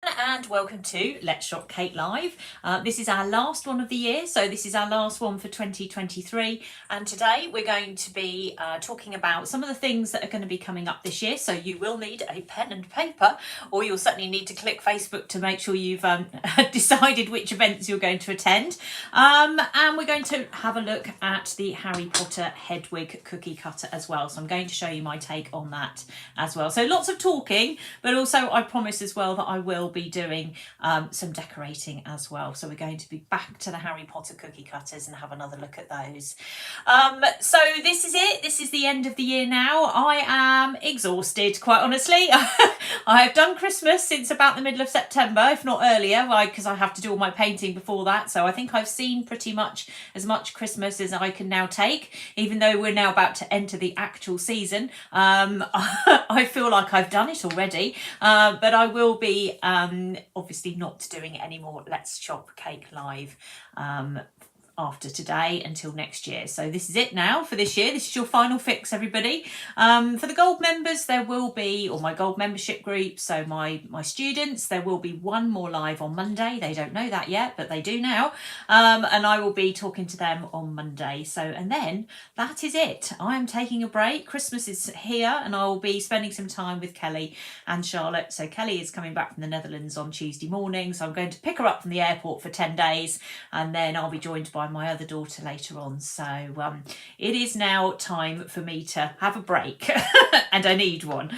And welcome to Let's Shop Cake Live. This is our last one of the year, so this is our last one for 2023, and today we're going to be talking about some of the things that are going to be coming up this year. So you will need a pen and paper, or you'll certainly need to click Facebook to make sure you've decided which events you're going to attend. And we're going to have a look at the Harry Potter Hedwig cookie cutter as well, so I'm going to show you my take on that as well. So lots of talking, but also I promise as well that I will be doing some decorating as well. So we're going to be back to the Harry Potter cookie cutters and have another look at those. So this is it. This is the end of the year now. I am exhausted, quite honestly. I have done Christmas since about the middle of September, if not earlier, because I have to do all my painting before that. So I think I've seen pretty much as much Christmas as I can now take, even though we're now about to enter the actual season. I feel like I've done it already, but I will be obviously not doing any more Let's Shop Cake Live after today until next year. So this is it now for this year. This is your final fix, everybody. For the gold members, there will be, or my gold membership group, so my students, there will be one more live on Monday. They don't know that yet, but they do now. And I will be talking to them on Monday. So, and then that is it. I am taking a break. Christmas is here, and I will be spending some time with Kelly and Charlotte. So Kelly is coming back from the Netherlands on Tuesday morning. So I'm going to pick her up from the airport for 10 days, and then I'll be joined by my other daughter later on. So it is now time for me to have a break and I need one.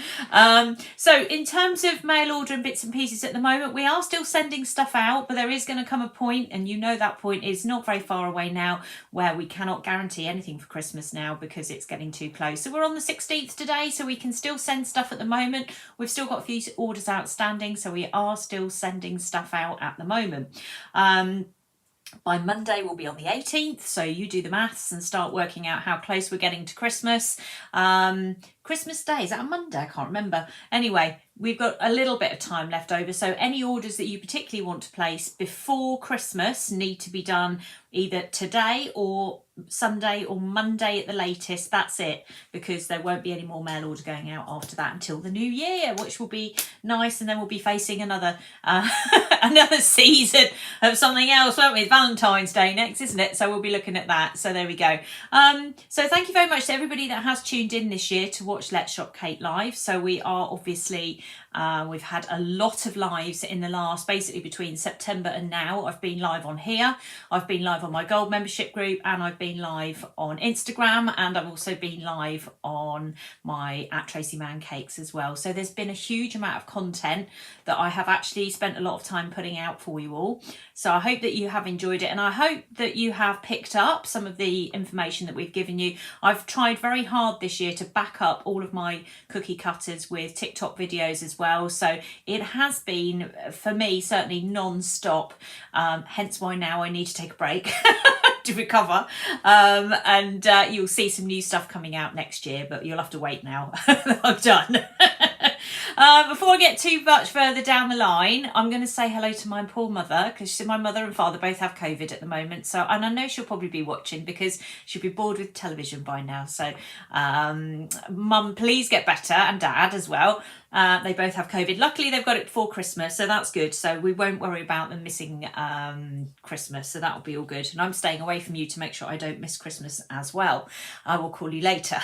So in terms of mail order and bits and pieces at the moment, we are still sending stuff out, but there is going to come a point, and you know that point is not very far away now, where we cannot guarantee anything for Christmas now because it's getting too close. So we're on the 16th today, so we can still send stuff at the moment. We've still got a few orders outstanding, so we are still sending stuff out at the moment. By Monday, we'll be on the 18th, so you do the maths and start working out how close we're getting to Christmas. Christmas Day, is that a Monday? I can't remember. Anyway, we've got a little bit of time left over, so any orders that you particularly want to place before Christmas need to be done either today or Sunday or Monday at the latest. That's it, because there won't be any more mail order going out after that until the new year, which will be nice, and then we'll be facing another another season of something else, won't we? It's Valentine's Day next, isn't it? So we'll be looking at that. So there we go. So thank you very much to everybody that has tuned in this year to watch Let's Shop Cake Live. So we are obviously we've had a lot of lives in the last, basically between September and now. I've been live on here, I've been live on my gold membership group, and I've been live on Instagram, and I've also been live on my @Tracey Mann Cakes as well. So there's been a huge amount of content that I have actually spent a lot of time putting out for you all. So I hope that you have enjoyed it, and I hope that you have picked up some of the information that we've given you. I've tried very hard this year to back up all of my cookie cutters with TikTok videos as well. So it has been, for me, certainly non-stop, hence why now I need to take a break to recover. And you'll see some new stuff coming out next year, but you'll have to wait now. I'm done. Before I get too much further down the line, I'm going to say hello to my poor mother, because my mother and father both have COVID at the moment. So, and I know she'll probably be watching because she'll be bored with television by now. So, Mum, please get better, and Dad as well. They both have COVID. Luckily, they've got it before Christmas, so that's good. So we won't worry about them missing Christmas. So that'll be all good. And I'm staying away from you to make sure I don't miss Christmas as well. I will call you later.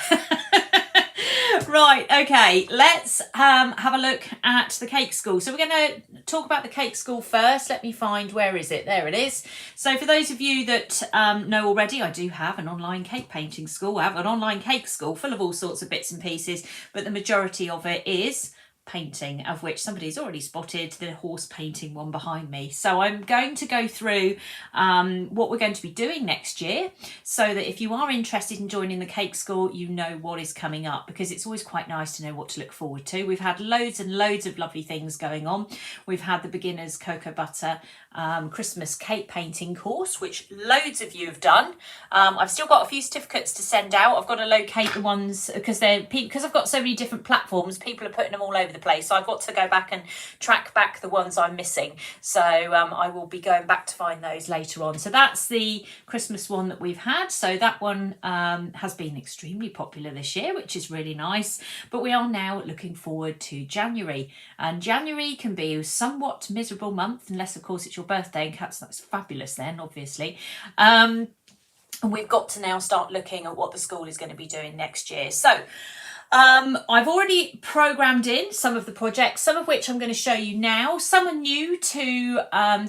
Right, okay, let's have a look at the cake school. So we're going to talk about the cake school first. Let me find, where is it? There it is. So for those of you that know already, I do have an online cake painting school. I have an online cake school full of all sorts of bits and pieces, but the majority of it is painting, of which somebody's already spotted the horse painting one behind me. So I'm going to go through what we're going to be doing next year, so that if you are interested in joining the cake school, you know what is coming up, because it's always quite nice to know what to look forward to. We've had loads and loads of lovely things going on. We've had the beginners cocoa butter Christmas cake painting course, which loads of you have done. I've still got a few certificates to send out. I've got to locate the ones, because I've got so many different platforms, people are putting them all over the place. So I've got to go back and track back the ones I'm missing. So I will be going back to find those later on. So that's the Christmas one that we've had. So that one has been extremely popular this year, which is really nice. But we are now looking forward to January. And January can be a somewhat miserable month, unless of course it's your birthday, and that's fabulous then, obviously. And we've got to now start looking at what the school is going to be doing next year. So I've already programmed in some of the projects, some of which I'm going to show you now. Some are new to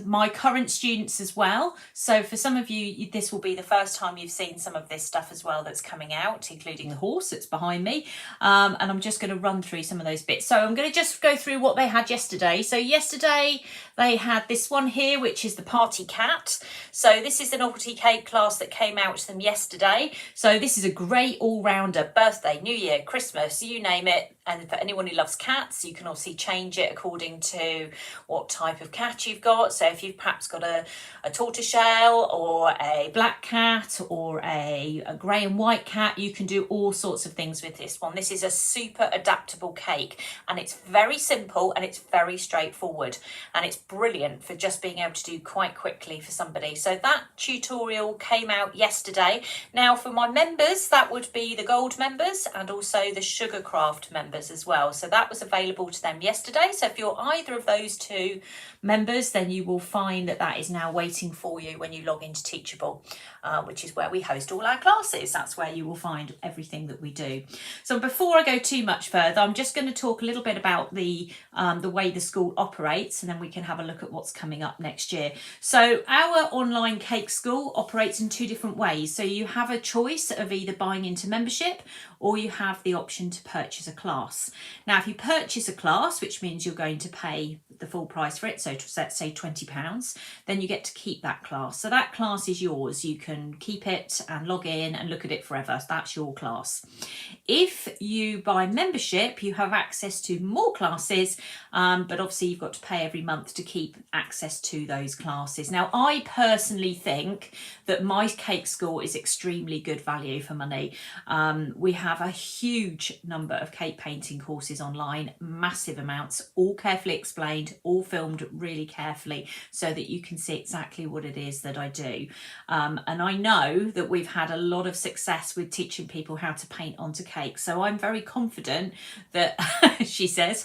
my current students as well. So for some of you, this will be the first time you've seen some of this stuff as well that's coming out, including the horse that's behind me. And I'm just going to run through some of those bits. So I'm going to just go through what they had yesterday. So yesterday they had this one here, which is the party cat. So this is the novelty cake class that came out to them yesterday. So this is a great all-rounder: birthday, New Year, Christmas, you name it. And for anyone who loves cats, you can obviously change it according to what type of cat you've got. So if you've perhaps got a tortoiseshell or a black cat or a grey and white cat, you can do all sorts of things with this one. This is a super adaptable cake, and it's very simple and it's very straightforward, and it's brilliant for just being able to do quite quickly for somebody. So that tutorial came out yesterday. Now for my members, that would be the gold members and also the Sugarcraft members as well. So that was available to them yesterday. So if you're either of those two members, then you will find that that is now waiting for you when you log into Teachable, which is where we host all our classes. That's where you will find everything that we do. So before I go too much further, I'm just going to talk a little bit about the way the school operates, and then we can have a look at what's coming up next year. So our online cake school operates in two different ways. So you have a choice of either buying into membership, or you have the option to purchase a class. Now, if you purchase a class, which means you're going to pay the full price for it, so let's say £20, then you get to keep that class. So that class is yours. You can keep it and log in and look at it forever. That's your class. If you buy membership, you have access to more classes, but obviously you've got to pay every month to keep access to those classes. Now, I personally think that my cake school is extremely good value for money. We have a huge number of cake painting courses online, massive amounts, all carefully explained, all filmed really carefully so that you can see exactly what it is that I do. And I know that we've had a lot of success with teaching people how to paint onto cake. So I'm very confident that, she says,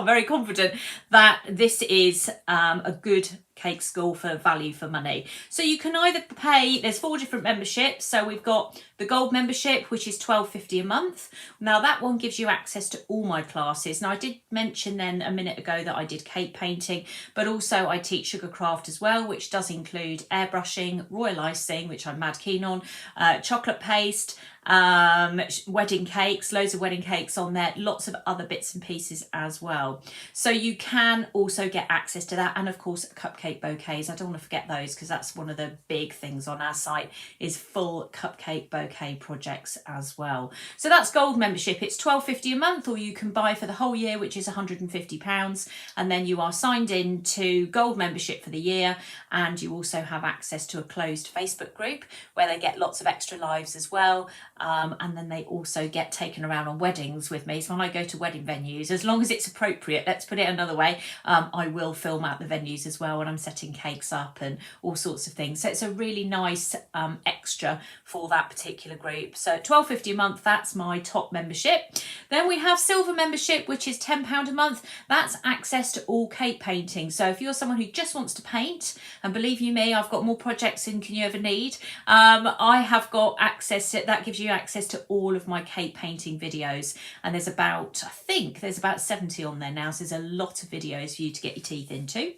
very confident that this is a good cake school for value for money. So you can either pay, there's 4 different memberships. So we've got the gold membership, which is £12.50 a month. Now that one gives you access to all my classes. Now I did mention then a minute ago that I did cake painting, but also I teach Sugarcraft as well, which does include airbrushing, royal icing, which I'm mad keen on, chocolate paste, wedding cakes, loads of wedding cakes on there, lots of other bits and pieces as well. So you can also get access to that, and of course cupcake bouquets. I don't want to forget those because that's one of the big things on our site, is full cupcake bouquet projects as well. So that's gold membership. It's £12.50 a month, or you can buy for the whole year, which is £150, and then you are signed in to gold membership for the year, and you also have access to a closed Facebook group where they get lots of extra lives as well. And then they also get taken around on weddings with me. So when I go to wedding venues, as long as it's appropriate, let's put it another way, I will film at the venues as well when I'm setting cakes up and all sorts of things. So it's a really nice extra for that particular group. So £12.50 a month, that's my top membership. Then we have silver membership, which is £10 a month. That's access to all cake painting. So if you're someone who just wants to paint, and believe you me, I've got more projects than can you ever need, I have got access to, that gives you access to all of my cake painting videos, and there's about, I think there's about 70 on there now, so there's a lot of videos for you to get your teeth into.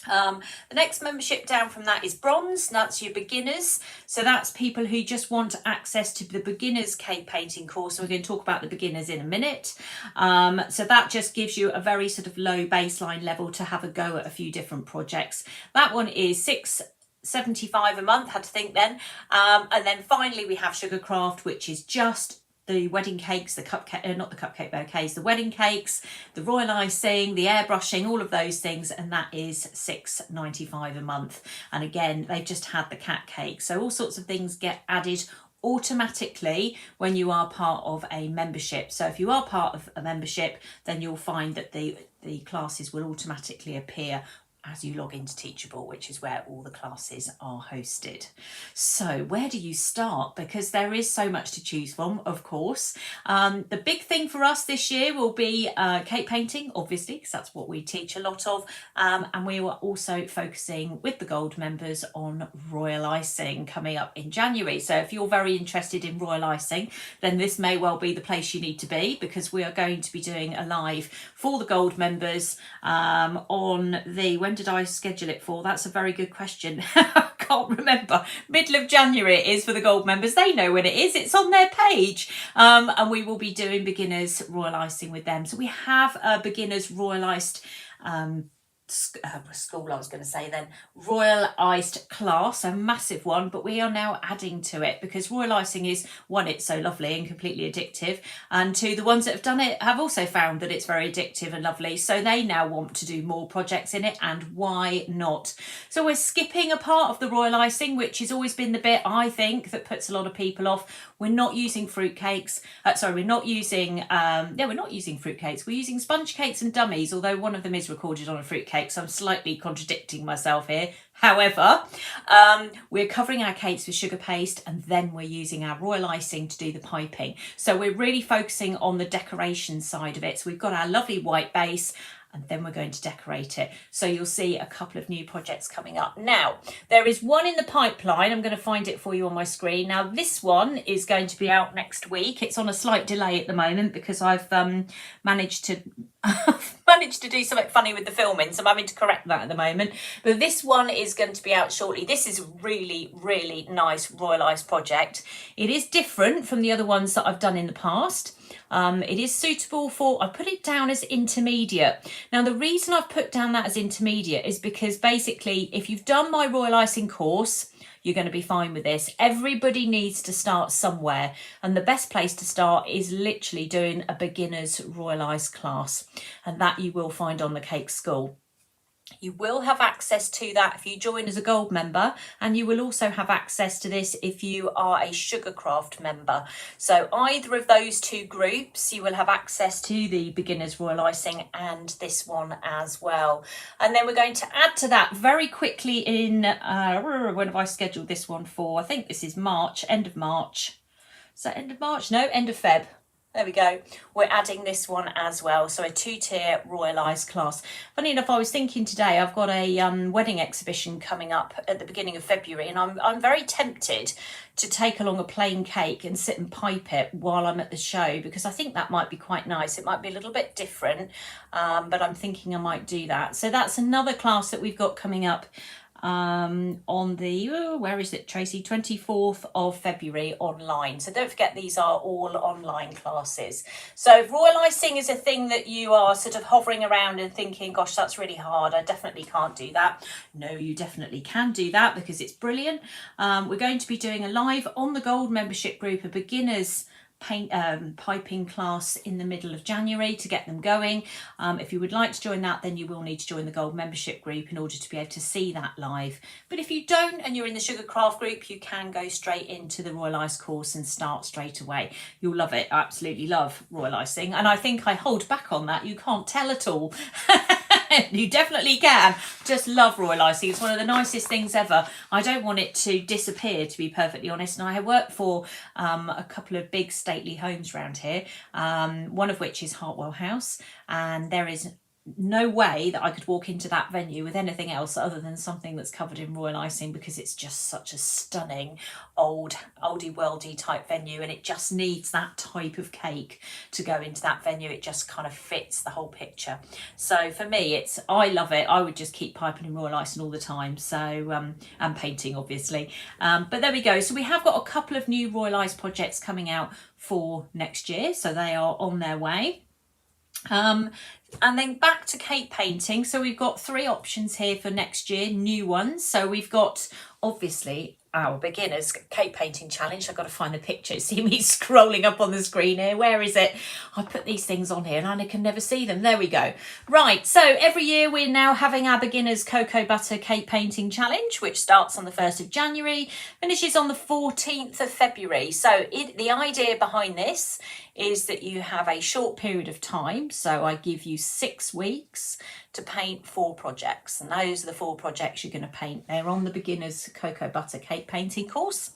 The next membership down from that is bronze. That's your beginners. So that's people who just want access to the beginners cake painting course. So we're going to talk about the beginners in a minute. So that just gives you a very sort of low baseline level to have a go at a few different projects. That one is £6.75 a month, had to think then. And then finally we have Sugarcraft, which is just the wedding cakes, the cupcake, not the cupcake bouquets, the wedding cakes, the royal icing, the airbrushing, all of those things, and that is £6.95 a month. And again, they've just had the cat cake, so all sorts of things get added automatically when you are part of a membership. So if you are part of a membership, then you'll find that the classes will automatically appear as you log into Teachable, which is where all the classes are hosted. So where do you start? Because there is so much to choose from, of course. The big thing for us this year will be cake painting, obviously, because that's what we teach a lot of. And we were also focusing with the gold members on royal icing coming up in January. So if you're very interested in royal icing, then this may well be the place you need to be, because we are going to be doing a live for the gold members on the, when did I schedule it for? That's a very good question. I can't remember. Middle of January it is for the gold members. They know when it is. It's on their page. And we will be doing beginners royal icing with them. So we have a beginners royal iced school, I was going to say then, royal iced class, a massive one, but we are now adding to it because royal icing is, one, it's so lovely and completely addictive, and two, the ones that have done it have also found that it's very addictive and lovely, so they now want to do more projects in it, and why not? So we're skipping a part of the royal icing, which has always been the bit I think that puts a lot of people off. We're not using fruitcakes. We're not using fruitcakes. We're using sponge cakes and dummies, although one of them is recorded on a fruitcake, so I'm slightly contradicting myself here. However, we're covering our cakes with sugar paste, and then we're using our royal icing to do the piping. So we're really focusing on the decoration side of it. So we've got our lovely white base, and then we're going to decorate it. So you'll see a couple of new projects coming up. Now, there is one in the pipeline. I'm going to find it for you on my screen. Now, this one is going to be out next week. It's on a slight delay at the moment because I've managed to do something funny with the filming, so I'm having to correct that at the moment. But this one is going to be out shortly. This is a really, really nice royal ice project. It is different from the other ones that I've done in the past. It is suitable for, I put it down as intermediate. Now, the reason I've put down that as intermediate is because basically, if you've done my royal icing course, you're going to be fine with this. Everybody needs to start somewhere, and the best place to start is literally doing a beginner's royal ice class, and that you will find on the Cake School. You will have access to that if you join as a gold member, and you will also have access to this if you are a Sugarcraft member. So either of those two groups, you will have access to the beginners royal icing and this one as well. And then we're going to add to that very quickly in, when have I scheduled this one for? I think this is March, end of March. Is that end of March? No, end of Feb. There we go. We're adding this one as well. So a 2-tier royal ice class. Funny enough, I was thinking today, I've got a wedding exhibition coming up at the beginning of February, and I'm very tempted to take along a plain cake and sit and pipe it while I'm at the show, because I think that might be quite nice. It might be a little bit different, but I'm thinking I might do that. So that's another class that we've got coming up on the, where is it, Tracy? 24th of February online. So don't forget, these are all online classes. So if royal icing is a thing that you are sort of hovering around and thinking, gosh, that's really hard, I definitely can't do that. No, you definitely can do that because it's brilliant. We're going to be doing a live on the gold membership group, a beginners piping class in the middle of January to get them going. If you would like to join that, then you will need to join the gold membership group in order to be able to see that live. But if you don't and you're in the Sugarcraft group, you can go straight into the royal ice course and start straight away. You'll love it. I absolutely love royal icing, and I think I hold back on that. You can't tell at all. You definitely can. Just love royal icing. It's one of the nicest things ever. I don't want it to disappear, to be perfectly honest. And I have worked for a couple of big stately homes around here, one of which is Hartwell House, and there is no way that I could walk into that venue with anything else other than something that's covered in royal icing, because it's just such a stunning oldie worldy type venue, and it just needs that type of cake to go into that venue. It just kind of fits the whole picture. So for me, I love it. I would just keep piping in royal icing all the time. So and painting, obviously. But there we go. So we have got a couple of new royal ice projects coming out for next year, so they are on their way. And then back to cake painting. So we've got 3 options here for next year, new ones. So we've got, obviously, our beginners cake painting challenge. I've got to find the picture. See me scrolling up on the screen here. Where is it? I put these things on here and Anna can never see them. There we go. Right, so every year we're now having our beginners cocoa butter cake painting challenge, which starts on the 1st of January, finishes on the 14th of February. So the idea behind this is that you have a short period of time. So I give you 6 weeks to paint 4 projects, and those are the 4 projects you're going to paint. They're on the beginners cocoa butter cake painting course,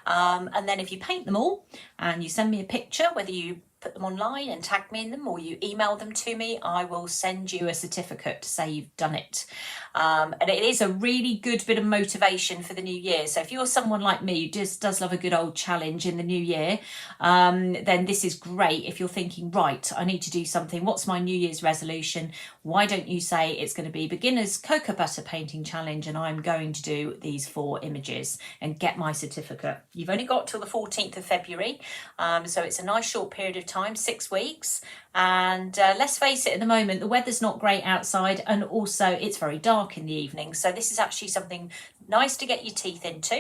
and then if you paint them all and you send me a picture, whether you put them online and tag me in them or you email them to me, I will send you a certificate to say you've done it. And it is a really good bit of motivation for the new year. So if you're someone like me who just does love a good old challenge in the new year, then this is great. If you're thinking, right, I need to do something, what's my New Year's resolution? Why don't you say it's going to be beginners cocoa butter painting challenge and I'm going to do these 4 images and get my certificate. You've only got till the 14th of February, so it's a nice short period of time, 6 weeks. And let's face it, at the moment the weather's not great outside, and also it's very dark in the evening, so this is actually something nice to get your teeth into.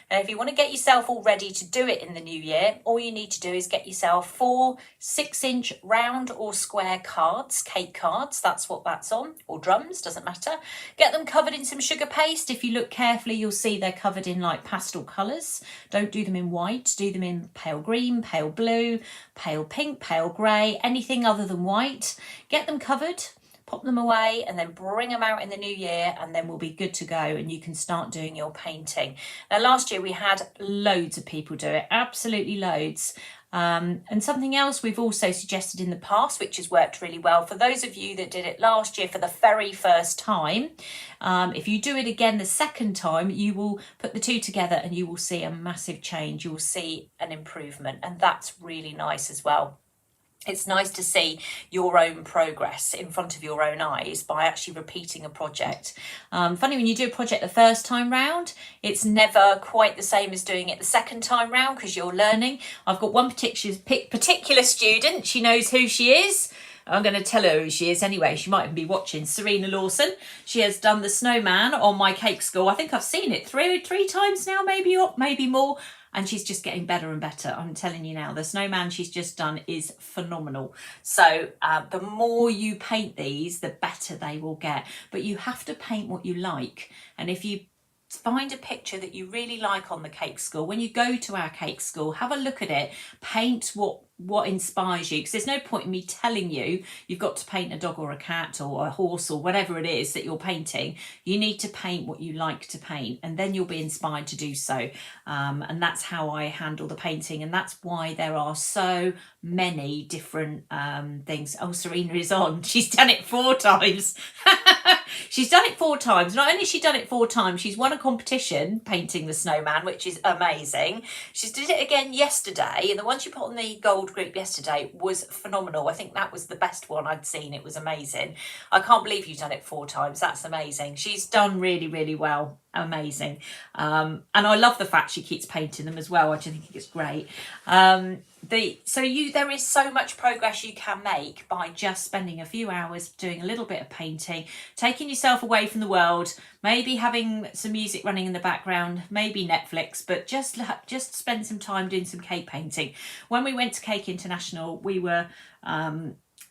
And if you want to get yourself all ready to do it in the new year, all you need to do is get yourself 4 6-inch round or square cards, cake cards, that's what that's on, or drums, doesn't matter. Get them covered in some sugar paste. If you look carefully, you'll see they're covered in like pastel colours. Don't do them in white, do them in pale green, pale blue, pale pink, pale grey, anything other than white. Get them covered, pop them away, and then bring them out in the new year, and then we'll be good to go and you can start doing your painting. Now, last year we had loads of people do it, absolutely loads. And something else we've also suggested in the past, which has worked really well for those of you that did it last year for the very first time, if you do it again the second time, you will put the 2 together and you will see a massive change. You will see an improvement, and that's really nice as well. It's nice to see your own progress in front of your own eyes by actually repeating a project. Funny, when you do a project the first time round, it's never quite the same as doing it the second time round because you're learning. I've got one particular student, she knows who she is. I'm going to tell her who she is anyway. She might even be watching. Serena Lawson. She has done the snowman on my cake school. I think I've seen it three times now, maybe more. And she's just getting better and better. I'm telling you now, the snowman she's just done is phenomenal. So the more you paint these, the better they will get. But you have to paint what you like. And if you find a picture that you really like on the cake school, when you go to our cake school, have a look at it, paint what inspires you, because there's no point in me telling you you've got to paint a dog or a cat or a horse or whatever it is that you're painting. You need to paint what you like to paint, and then you'll be inspired to do so. And that's how I handle the painting, and that's why there are so many different things. Oh, Serena is on. She's done it 4 times. She's done it 4 times. Not only has she done it 4 times, she's won a competition painting the snowman, which is amazing. She did it again yesterday, and the one she put on the gold group yesterday was phenomenal. I think that was the best one I'd seen. It was amazing. I can't believe you've done it 4 times. That's amazing. She's done really, really well. Amazing. And I love the fact she keeps painting them as well. I just think it's great. There is so much progress you can make by just spending a few hours doing a little bit of painting, taking yourself away from the world, maybe having some music running in the background, maybe Netflix, but just spend some time doing some cake painting. When we went to Cake International, we were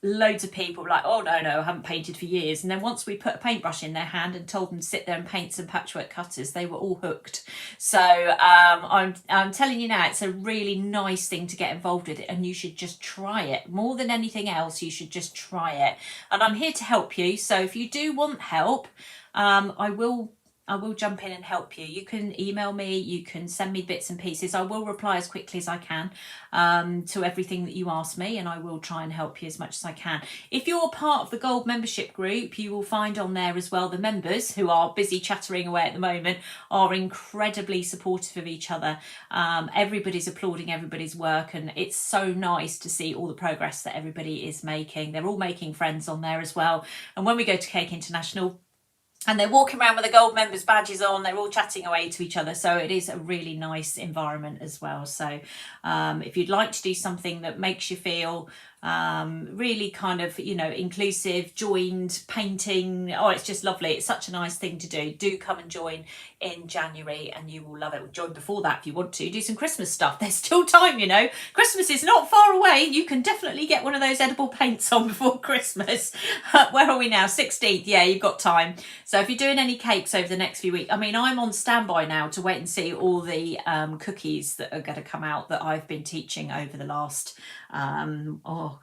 loads of people were like, oh no, I haven't painted for years. And then once we put a paintbrush in their hand and told them to sit there and paint some patchwork cutters, they were all hooked. So I'm telling you now, it's a really nice thing to get involved with it, and you should just try it. More than anything else, you should just try it. And I'm here to help you. So if you do want help, I will jump in and help you. You can email me, you can send me bits and pieces. I will reply as quickly as I can to everything that you ask me, and I will try and help you as much as I can. If you're part of the Gold membership group, you will find on there as well the members, who are busy chattering away at the moment, are incredibly supportive of each other. Everybody's applauding everybody's work, and it's so nice to see all the progress that everybody is making. They're all making friends on there as well. And when we go to Cake International, and they're walking around with the Gold members badges on, they're all chatting away to each other. So it is a really nice environment as well. So if you'd like to do something that makes you feel really kind of, you know, inclusive, joined painting. Oh, it's just lovely. It's such a nice thing to do. Do come and join in January and you will love it. Join before that if you want to. Do some Christmas stuff. There's still time, you know. Christmas is not far away. You can definitely get one of those edible paints on before Christmas. Where are we now? 16th. Yeah, you've got time. So if you're doing any cakes over the next few weeks, I mean, I'm on standby now to wait and see all the cookies that are going to come out that I've been teaching over the last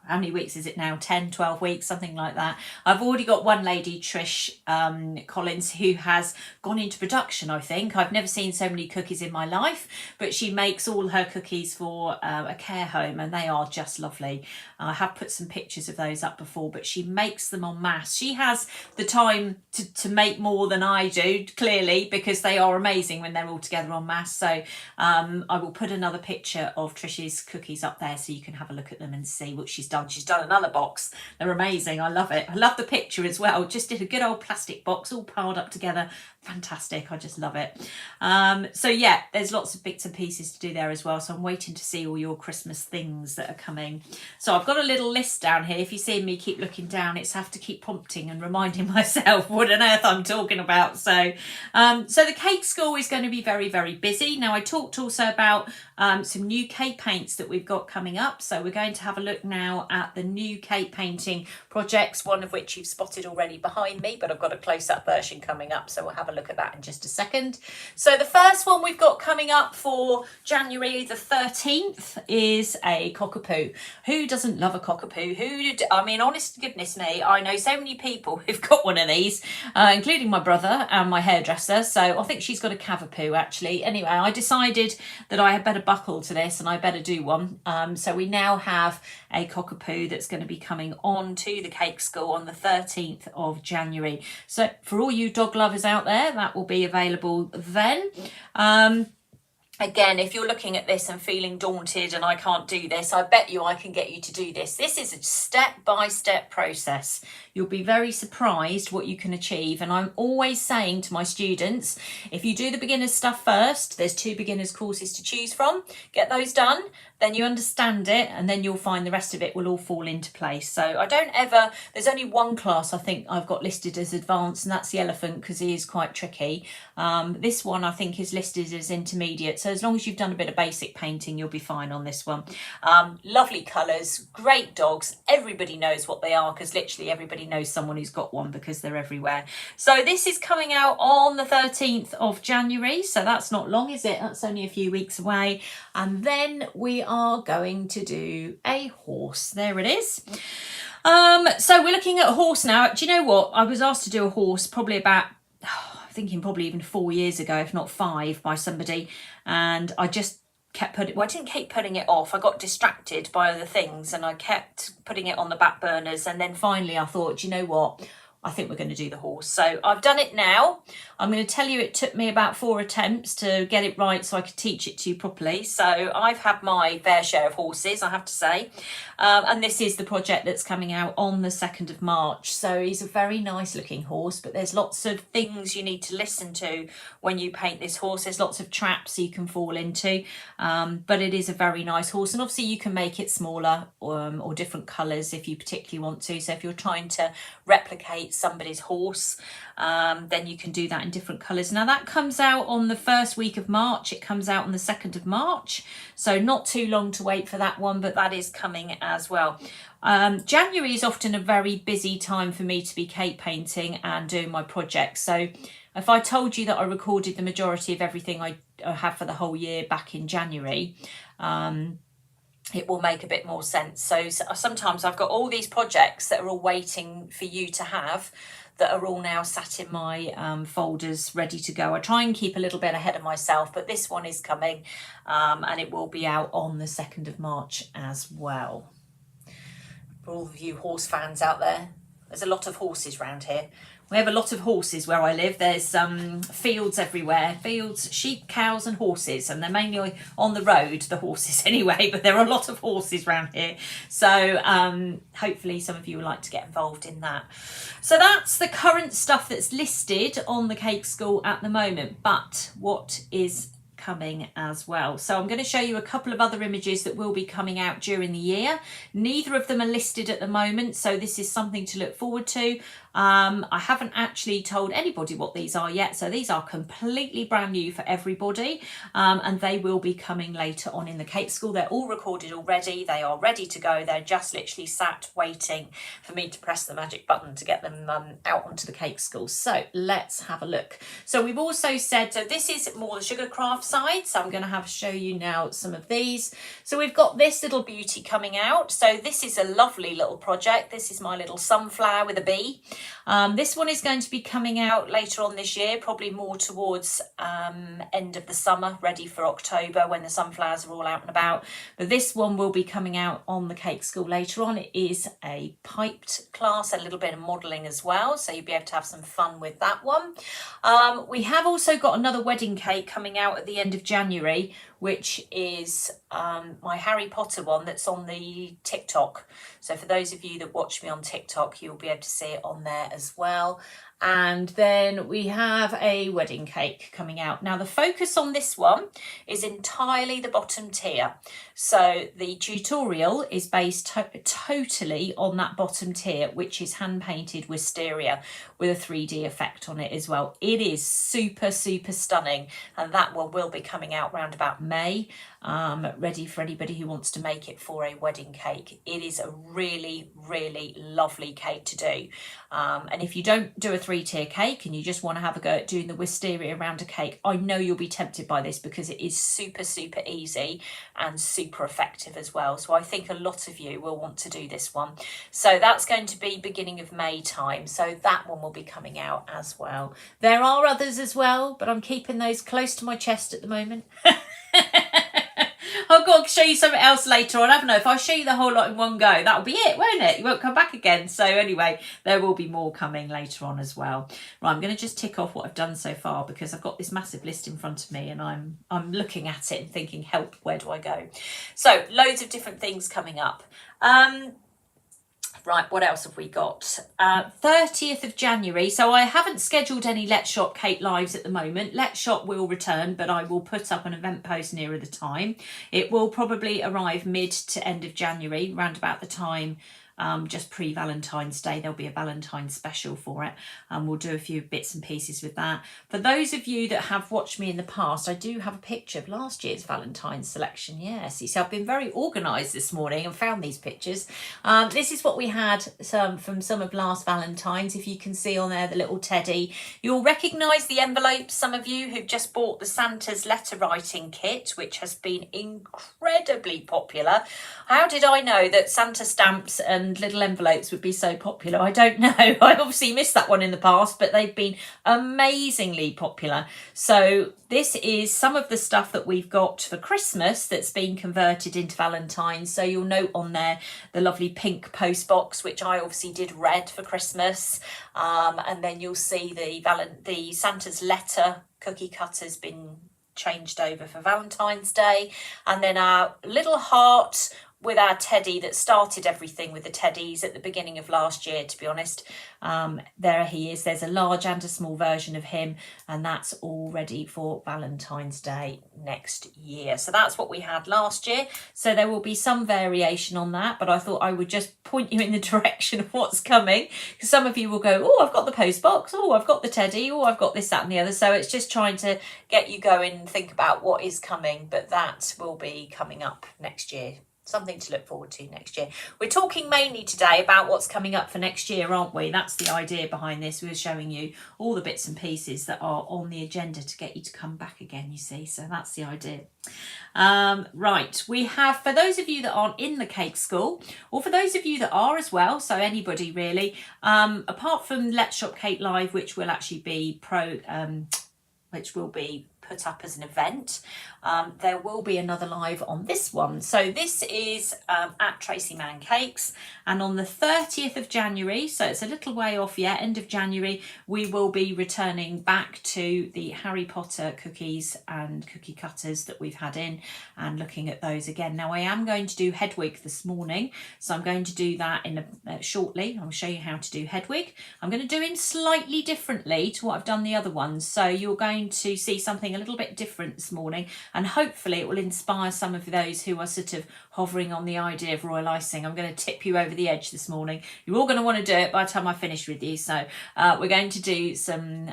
how many weeks is it now? 10, 12 weeks, something like that. I've already got one lady, Trish Collins, who has gone into production, I think. I've never seen so many cookies in my life, but she makes all her cookies for a care home and they are just lovely. I have put some pictures of those up before, but she makes them en masse. She has the time to make more than I do, clearly, because they are amazing when they're all together en masse. So I will put another picture of Trish's cookies up there so you can have a look at them and see what she's done. She's done another box. They're amazing. I love it. I love the picture as well. Just did a good old plastic box all piled up together. Fantastic. I just love it. So yeah, there's lots of bits and pieces to do there as well. So I'm waiting to see all your Christmas things that are coming. So I've got a little list down here. If you see me keep looking down, it's have to keep prompting and reminding myself what on earth I'm talking about. So the cake school is going to be very, very busy. Now I talked also about some new cake paints that we've got coming up. So we're going to have a look now at the new cake painting projects, one of which you've spotted already behind me, but I've got a close-up version coming up. So we'll have a look at that in just a second. So the first one we've got coming up for January the 13th is a cockapoo. Who doesn't love a cockapoo? I mean, honest to goodness me, I know so many people who've got one of these, including my brother and my hairdresser. So I think she's got a cavapoo actually. Anyway, I decided that I had better buckle to this and I better do one. So we now have a cockapoo that's going to be coming on to the cake school on the 13th of January. So for all you dog lovers out there, that will be available then. Again, if you're looking at this and feeling daunted and I can't do this, I bet you I can get you to do this. This is a step-by-step process. You'll be very surprised what you can achieve. And I'm always saying to my students, if you do the beginner's stuff first, there's 2 beginners courses to choose from. Get those done, then you understand it, and then you'll find the rest of it will all fall into place. So I don't ever, there's only one class I think I've got listed as advanced, and that's the elephant because he is quite tricky. This one I think is listed as intermediate. So as long as you've done a bit of basic painting, you'll be fine on this one. Lovely colours, great dogs. Everybody knows what they are because literally everybody knows someone who's got one because they're everywhere. So this is coming out on the 13th of January. So that's not long, is it? That's only a few weeks away. And then we are going to do a horse. There it is. So we're looking at a horse now. Do you know what? I was asked to do a horse probably about, thinking probably even 4 years ago, if not 5, by somebody. And I just kept putting, well, I didn't keep putting it off. I got distracted by other things and I kept putting it on the back burners. And then finally I thought, do you know what? I think we're going to do the horse. So I've done it now. I'm going to tell you it took me about 4 attempts to get it right so I could teach it to you properly. So I've had my fair share of horses, I have to say. And this is the project that's coming out on the 2nd of March. So he's a very nice looking horse, but there's lots of things you need to listen to when you paint this horse. There's lots of traps you can fall into, but it is a very nice horse. And obviously you can make it smaller or different colours if you particularly want to. So if you're trying to replicate somebody's horse, then you can do that in different colours. Now that comes out on the first week of March. It comes out on the 2nd of March, so not too long to wait for that one, but that is coming as well. January is often a very busy time for me to be cake painting and doing my projects. So if I told you that I recorded the majority of everything I have for the whole year back in January, it will make a bit more sense. So sometimes I've got all these projects that are all waiting for you to have that are all now sat in my folders ready to go. I try and keep a little bit ahead of myself, but this one is coming and it will be out on the 2nd of March as well. For all of you horse fans out there, there's a lot of horses around here. We have a lot of horses where I live. There's fields everywhere. Fields, sheep, cows and horses. And they're mainly on the road, the horses anyway, but there are a lot of horses around here. So hopefully some of you would like to get involved in that. So that's the current stuff that's listed on the cake school at the moment. But what is coming as well. So I'm going to show you a couple of other images that will be coming out during the year. Neither of them are listed at the moment, so this is something to look forward to. I haven't actually told anybody what these are yet, so these are completely brand new for everybody, and they will be coming later on in the Cake School. They're all recorded already, they are ready to go, they're just literally sat waiting for me to press the magic button to get them out onto the Cake School. So let's have a look. So we've also said, so this is more the sugar craft side, so I'm going to show you now some of these. So we've got this little beauty coming out. So this is a lovely little project. This is my little sunflower with a bee. This one is going to be coming out later on this year, probably more towards end of the summer, ready for October when the sunflowers are all out and about. But this one will be coming out on the Cake School later on. It is a piped class, a little bit of modelling as well, so you'll be able to have some fun with that one. We have also got another wedding cake coming out at the end of January, which is my Harry Potter one that's on the TikTok. So for those of you that watch me on TikTok, you'll be able to see it on there as well. And then we have a wedding cake coming out. Now the focus on this one is entirely the bottom tier. So the tutorial is based totally on that bottom tier, which is hand painted wisteria with a 3D effect on it as well. It is super, super stunning. And that one will be coming out around about May, ready for anybody who wants to make it for a wedding cake. It is a really, really lovely cake to do. And if you don't do a 3-tier cake and you just want to have a go at doing the wisteria around a cake, I know you'll be tempted by this because it is super, super easy and super effective as well. So I think a lot of you will want to do this one. So that's going to be beginning of May time. So that one will be coming out as well. There are others as well, but I'm keeping those close to my chest at the moment. I've got to show you something else later on, haven't I? If I show you the whole lot in one go, that'll be it, won't it? You won't come back again. So anyway, there will be more coming later on as well. Right, I'm going to just tick off what I've done so far because I've got this massive list in front of me and I'm looking at it and thinking, help, where do I go? So loads of different things coming up. Right, what else have we got? 30th of January. So I haven't scheduled any Let's Shop Cake Lives at the moment. Let's Shop will return, but I will put up an event post nearer the time. It will probably arrive mid to end of January, round about the time just pre-Valentine's Day. There'll be a Valentine's special for it, and we'll do a few bits and pieces with that. For those of you that have watched me in the past, I do have a picture of last year's Valentine's selection. Yes, you see, I've been very organised this morning and found these pictures. This is what we had from some of last Valentine's. If you can see on there the little teddy, you'll recognise the envelopes. Some of you who've just bought the Santa's letter writing kit, which has been incredibly popular. How did I know that Santa stamps and little envelopes would be so popular? I don't know. I obviously missed that one in the past, but they've been amazingly popular. So this is some of the stuff that we've got for Christmas that's been converted into Valentine's. So you'll note on there the lovely pink post box, which I obviously did red for Christmas. And then you'll see the Santa's letter cookie cutter's been changed over for Valentine's Day. And then our little heart with our teddy that started everything with the teddies at the beginning of last year, to be honest. There he is. There's a large and a small version of him, and that's all ready for Valentine's Day next year. So that's what we had last year. So there will be some variation on that, but I thought I would just point you in the direction of what's coming, because some of you will go, oh, I've got the post box, oh, I've got the teddy, oh, I've got this, that and the other. So it's just trying to get you going and think about what is coming, but that will be coming up next year. Something to look forward to next year. We're talking mainly today about what's coming up for next year, aren't we? That's the idea behind this. We're showing you all the bits and pieces that are on the agenda to get you to come back again, you see. So that's the idea. Right, we have, for those of you that aren't in the Cake School, or for those of you that are as well, so anybody really, apart from Let's Shop Cake Live, which will actually be which will be put up as an event, there will be another live on this one. So this is at Tracey Mann Cakes, and on the 30th of January, so it's a little way off yet, end of January, we will be returning back to the Harry Potter cookies and cookie cutters that we've had in and looking at those again. Now I am going to do Hedwig this morning, so I'm going to do that in shortly. I'll show you how to do Hedwig. I'm going to do him slightly differently to what I've done the other ones, so you're going to see something a a little bit different this morning, and hopefully it will inspire some of those who are sort of hovering on the idea of royal icing. I'm going to tip you over the edge this morning. You're all going to want to do it by the time I finish with you. So we're going to do some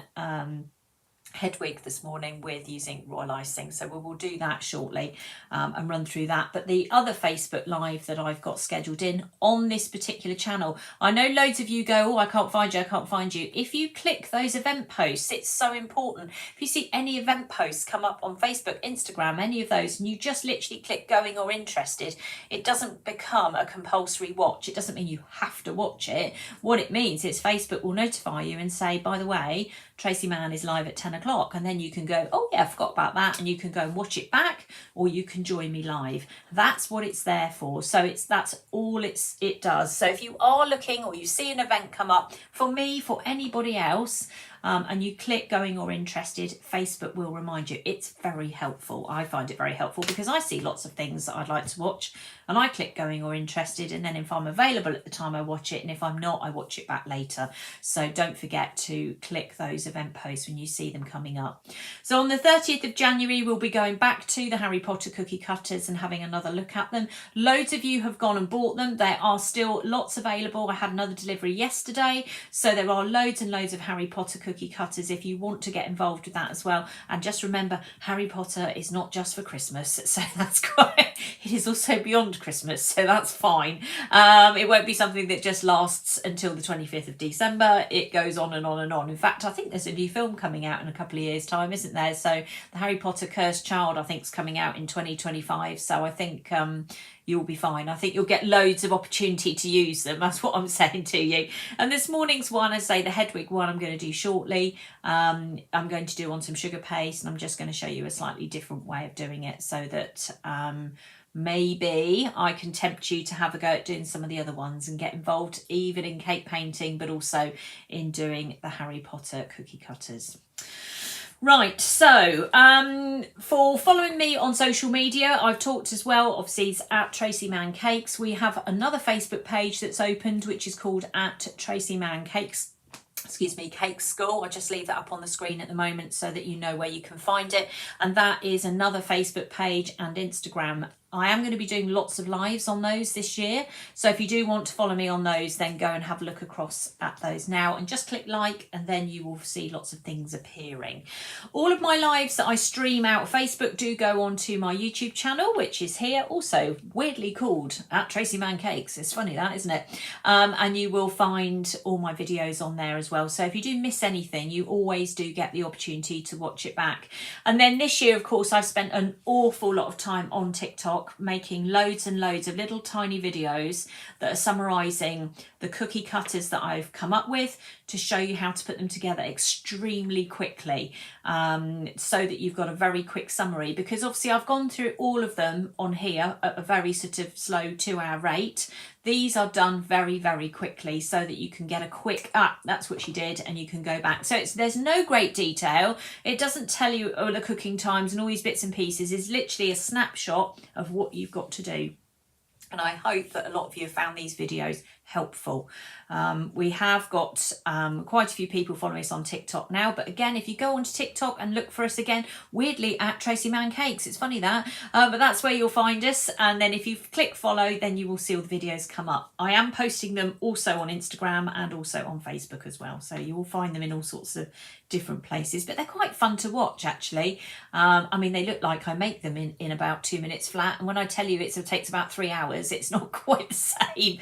head wig this morning with using royal icing, so we will do that shortly and run through that. But the other Facebook live that I've got scheduled in on this particular channel, I know loads of you go, oh, I can't find you, I can't find you. If you click those event posts, it's so important. If you see any event posts come up on Facebook, Instagram, any of those, and you just literally click going or interested, it doesn't become a compulsory watch. It doesn't mean you have to watch it. What it means is Facebook will notify you and say, by the way, Tracey Mann is live at 10 o'clock, and then you can go, oh yeah, I forgot about that, and you can go and watch it back, or you can join me live. That's what it's there for. So that's all it does. So if you are looking or you see an event come up, for me, for anybody else, and you click going or interested, Facebook will remind you. It's very helpful. I find it very helpful because I see lots of things that I'd like to watch, and I click going or interested, and then if I'm available at the time, I watch it, and if I'm not, I watch it back later. So don't forget to click those event posts when you see them coming up. So on the 30th of January, we'll be going back to the Harry Potter cookie cutters and having another look at them. Loads of you have gone and bought them. There are still lots available. I had another delivery yesterday, so there are loads and loads of Harry Potter cookie cutters if you want to get involved with that as well. And just remember, Harry Potter is not just for Christmas, so that's quite, it is also beyond Christmas, so that's fine. It won't be something that just lasts until the 25th of December. It goes on and on and on. In fact, I think there's a new film coming out in a couple of years' time, isn't there? So the Harry Potter Cursed Child, I think, is coming out in 2025, so I think you'll be fine. I think you'll get loads of opportunity to use them. That's what I'm saying to you. And this morning's one, I say the Hedwig one, I'm going to do shortly. I'm going to do on some sugar paste, and I'm just going to show you a slightly different way of doing it so that maybe I can tempt you to have a go at doing some of the other ones and get involved even in cake painting, but also in doing the Harry Potter cookie cutters. Right, so for following me on social media, I've talked as well, obviously it's at Tracey Mann Cakes. We have another Facebook page that's opened, which is called at Tracey Mann Cakes. Excuse me, Cake School. I'll just leave that up on the screen at the moment so that you know where you can find it. And that is another Facebook page and Instagram. I am going to be doing lots of lives on those this year. So if you do want to follow me on those, then go and have a look across at those now and just click like, and then you will see lots of things appearing. All of my lives that I stream out of Facebook do go onto my YouTube channel, which is here, also weirdly called at Tracey Mann Cakes. It's funny that, isn't it? And you will find all my videos on there as well. So if you do miss anything, you always do get the opportunity to watch it back. And then this year, of course, I've spent an awful lot of time on TikTok making loads and loads of little tiny videos that are summarising the cookie cutters that I've come up with to show you how to put them together extremely quickly, so that you've got a very quick summary, because obviously I've gone through all of them on here at a very sort of slow 2-hour rate. These are done very, very quickly so that you can get a quick, that's what she did, and you can go back. So there's no great detail. It doesn't tell you all the cooking times and all these bits and pieces. It's literally a snapshot of what you've got to do. And I hope that a lot of you have found these videos helpful. We have got quite a few people following us on TikTok now, but again, if you go onto TikTok and look for us again, weirdly at Tracey Mann Cakes, it's funny that, but that's where you'll find us. And then if you click follow, then you will see all the videos come up. I am posting them also on Instagram and also on Facebook as well, so you will find them in all sorts of different places, but they're quite fun to watch actually. I mean, they look like I make them in about 2 minutes flat, and when I tell you it takes about 3 hours, it's not quite the same.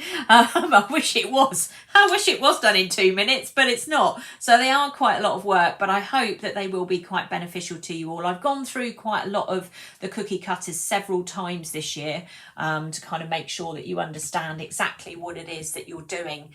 I wish it was. I wish it was done in 2 minutes, but it's not. So they are quite a lot of work, but I hope that they will be quite beneficial to you all. I've gone through quite a lot of the cookie cutters several times this year to kind of make sure that you understand exactly what it is that you're doing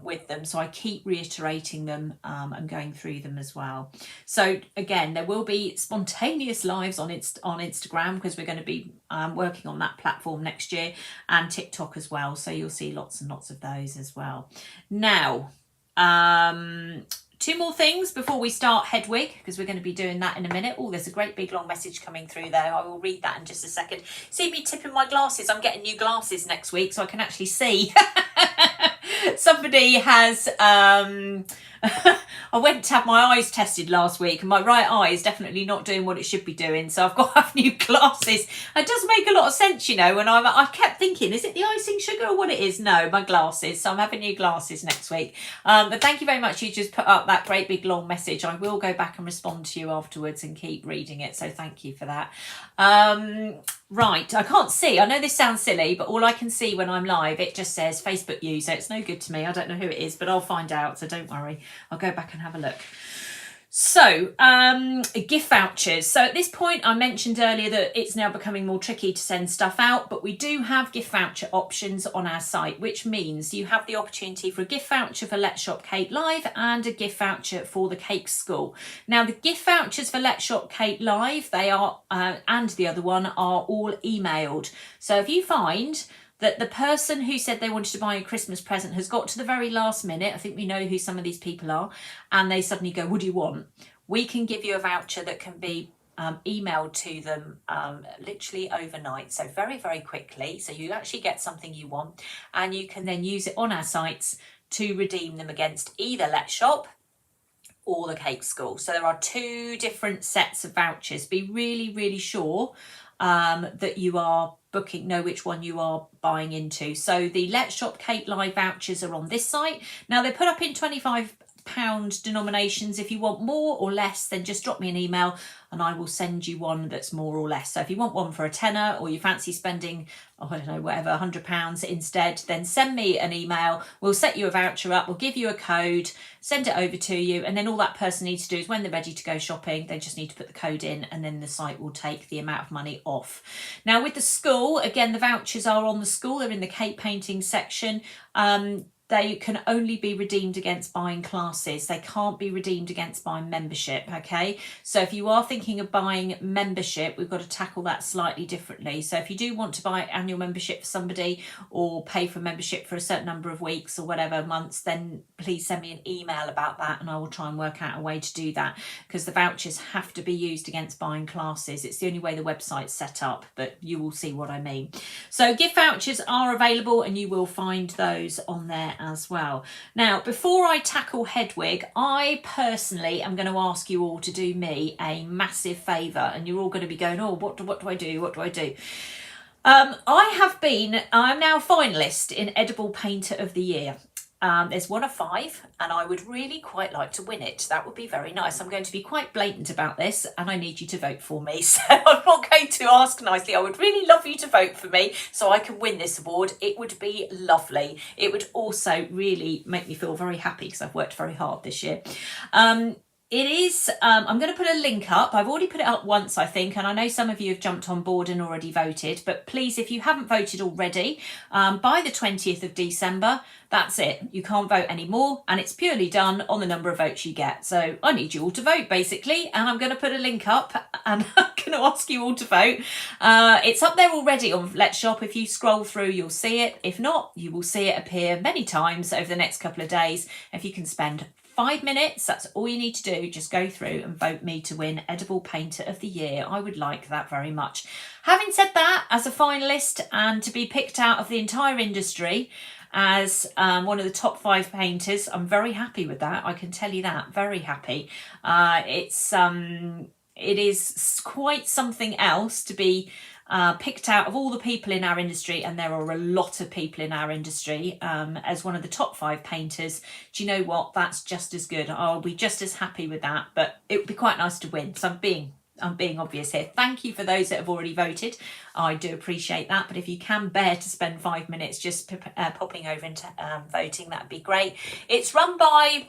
with them. So I keep reiterating them and going through them as well. So again, there will be spontaneous lives on Instagram, because we're going to be working on that platform next year, and TikTok as well. So you'll see lots and lots of those as well. Now, 2 more things before we start Hedwig, because we're going to be doing that in a minute. Oh, there's a great big long message coming through there. I will read that in just a second. See me tipping my glasses. I'm getting new glasses next week so I can actually see. Somebody has I went to have my eyes tested last week and my right eye is definitely not doing what it should be doing, so I've got to have new glasses. It does make a lot of sense, you know, and I kept thinking, is it the icing sugar or what it is? No, my glasses. So I'm having new glasses next week. But thank you very much. You just put up that great big long message. I will go back and respond to you afterwards and keep reading it, so thank you for that. Right, I can't see. I know this sounds silly, but all I can see when I'm live, it just says Facebook user. It's no good to me. I don't know who it is, but I'll find out, so don't worry. I'll go back and have a look. So, gift vouchers. So at this point, I mentioned earlier that it's now becoming more tricky to send stuff out, but we do have gift voucher options on our site, which means you have the opportunity for a gift voucher for Let's Shop Kate Live and a gift voucher for the Cake School. Now, the gift vouchers for Let's Shop Kate Live, they are, and the other one are all emailed. So if you find that the person who said they wanted to buy a Christmas present has got to the very last minute, I think we know who some of these people are, and they suddenly go, what do you want? We can give you a voucher that can be emailed to them literally overnight, so very, very quickly. So you actually get something you want, and you can then use it on our sites to redeem them against either Let's Shop or the Cake School. So there are two different sets of vouchers. Be really, really sure that you are know which one you are buying into. So the Let's Shop Kate Live vouchers are on this site. Now they're put up in £25 denominations. If you want more or less, then just drop me an email and I will send you one that's more or less. So if you want one for a tenner, or you fancy spending, oh, I don't know, whatever, £100 instead, then send me an email. We'll set you a voucher up. We'll give you a code, send it over to you. And then all that person needs to do is when they're ready to go shopping, they just need to put the code in and then the site will take the amount of money off. Now with the school, again, the vouchers are on the school. They're in the cake painting section. They can only be redeemed against buying classes. They can't be redeemed against buying membership, okay? So if you are thinking of buying membership, we've got to tackle that slightly differently. So if you do want to buy annual membership for somebody or pay for membership for a certain number of weeks or whatever months, then please send me an email about that and I will try and work out a way to do that, because the vouchers have to be used against buying classes. It's the only way the website's set up, but you will see what I mean. So gift vouchers are available and you will find those on there as well. Now, before I tackle Hedwig, I personally am going to ask you all to do me a massive favour, and you're all going to be going, oh, what do I do? What do I do? I'm now finalist in Edible Painter of the Year. There's one of 5 and I would really quite like to win it. That would be very nice. I'm going to be quite blatant about this and I need you to vote for me. So I'm not going to ask nicely. I would really love you to vote for me so I can win this award. It would be lovely. It would also really make me feel very happy because I've worked very hard this year. It is, I'm going to put a link up. I've already put it up once, I think, and I know some of you have jumped on board and already voted, but please, if you haven't voted already, by the 20th of December, that's it. You can't vote anymore, and it's purely done on the number of votes you get. So I need you all to vote, basically, and I'm going to put a link up, and I'm going to ask you all to vote. It's up there already on Let's Shop. If you scroll through, you'll see it. If not, you will see it appear many times over the next couple of days. If you can spend 5 minutes, that's all you need to do. Just go through and vote me to win Edible Painter of the Year. I would like that very much. Having said that, as a finalist and to be picked out of the entire industry as one of the top 5 painters, I'm very happy with that. I can tell you that, very happy. It is quite something else to be picked out of all the people in our industry, and there are a lot of people in our industry, as one of the top 5 painters. Do you know what? That's just as good. I'll be just as happy with that, but it would be quite nice to win. So I'm being obvious here. Thank you for those that have already voted. I do appreciate that, but if you can bear to spend 5 minutes just popping over into voting, that'd be great. It's run by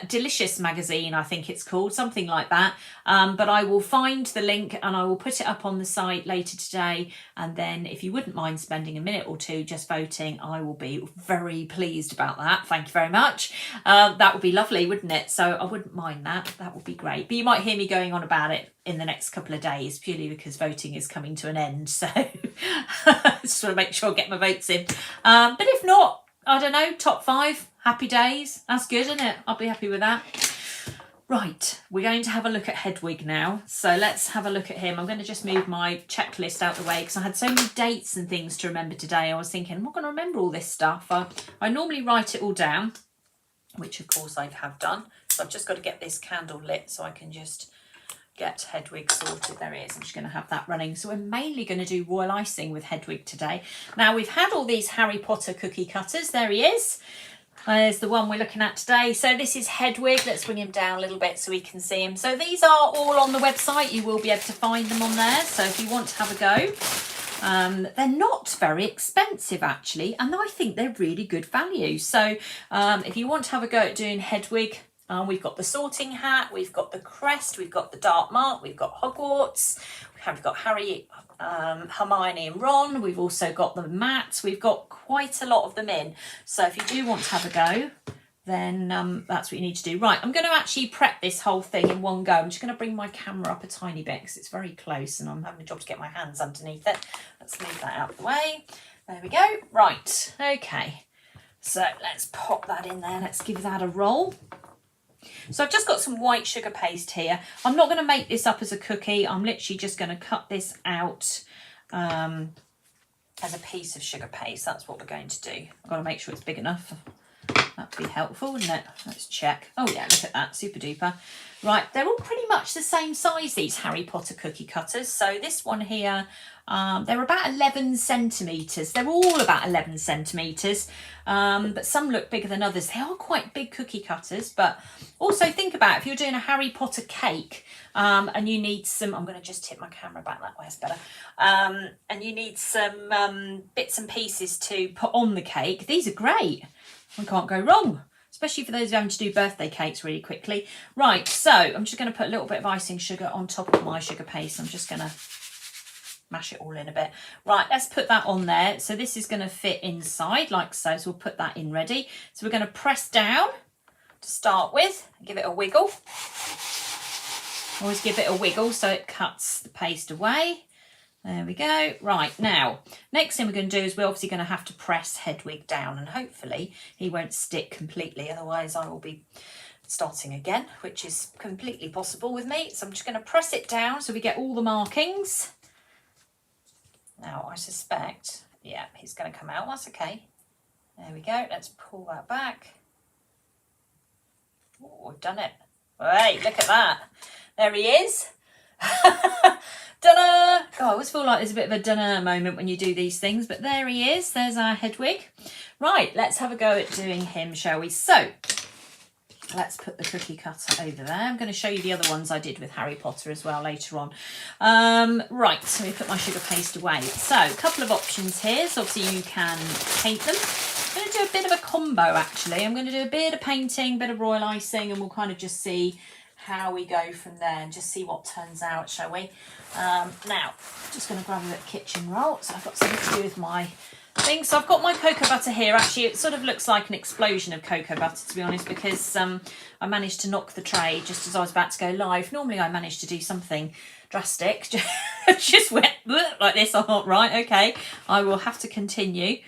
Delicious Magazine, I think it's called, something like that, but I will find the link and I will put it up on the site later today, and then if you wouldn't mind spending a minute or two just voting, I will be very pleased about that. Thank you very much. That would be lovely, wouldn't it? So I wouldn't mind that. That would be great, but you might hear me going on about it in the next couple of days, purely because voting is coming to an end, so just want to make sure I get my votes in, but if not, I don't know, top 5, happy days. That's good, isn't it? I'll be happy with that. Right, we're going to have a look at Hedwig now. So let's have a look at him. I'm going to just move my checklist out the way because I had so many dates and things to remember today. I was thinking, I'm not going to remember all this stuff. I normally write it all down. which of course I have done. So I've just got to get this candle lit so I can just get Hedwig sorted. There it is. I'm just going to have that running. So we're mainly going to do royal icing with Hedwig today. Now we've had all these Harry Potter cookie cutters. There he is. There's the one we're looking at today. So this is Hedwig. Let's bring him down a little bit so we can see him. So these are all on the website. You will be able to find them on there. So if you want to have a go, they're not very expensive actually, and I think they're really good value. So if you want to have a go at doing Hedwig, we've got the sorting hat, we've got the crest, we've got the dark mark, we've got Hogwarts, we've got Harry, Hermione and Ron, we've also got the mats, we've got quite a lot of them in. So if you do want to have a go, then that's what you need to do. Right, I'm going to actually prep this whole thing in one go. I'm just going to bring my camera up a tiny bit because it's very close and I'm having a job to get my hands underneath it. Let's move that out of the way. There we go. Right, okay. So let's pop that in there. Let's give that a roll. So I've just got some white sugar paste here. I'm not going to make this up as a cookie. I'm literally just going to cut this out as a piece of sugar paste. That's what we're going to do. I've got to make sure it's big enough. That'd be helpful, wouldn't it? Let's check. Oh yeah, look at that, super duper. Right, they're all pretty much the same size, these Harry Potter cookie cutters. So this one here, they're about 11 centimetres. They're all about 11 centimetres, but some look bigger than others. They are quite big cookie cutters, but also think about if you're doing a Harry Potter cake and you need some, I'm going to just tip my camera back that way, it's better, and you need some bits and pieces to put on the cake. These are great. We can't go wrong, especially for those having to do birthday cakes really quickly. Right, so I'm just going to put a little bit of icing sugar on top of my sugar paste. I'm just going to mash it all in a bit. Right, let's put that on there. So this is going to fit inside like so. So we'll put that in ready. So we're going to press down to start with, give it a wiggle. Always give it a wiggle so it cuts the paste away. There we go. Right, now, next thing we're going to do is we're obviously going to have to press Hedwig down and hopefully he won't stick completely. Otherwise I will be starting again, which is completely possible with me. So I'm just going to press it down so we get all the markings. Now I suspect, yeah, he's going to come out. That's okay. There we go. Let's pull that back. Oh, we've done it. Hey, look at that. There he is. Dunna! Oh, I always feel like there's a bit of a dunna moment when you do these things, but there he is. There's our Hedwig. Right, let's have a go at doing him, shall we? So, let's put the cookie cutter over there. I'm going to show you the other ones I did with Harry Potter as well later on. Right, so we put my sugar paste away. So, a couple of options here. So, obviously you can paint them. I'm going to do a bit of a combo, actually. I'm going to do a bit of painting, a bit of royal icing, and we'll kind of just see how we go from there and just see what turns out, shall we? Now, just going to grab a bit of kitchen roll. So I've got something to do with my thing. So I've got my cocoa butter here. Actually, it sort of looks like an explosion of cocoa butter, to be honest, because I managed to knock the tray just as I was about to go live. Normally I manage to do something drastic. Just went like this. I thought, right, okay, I will have to continue.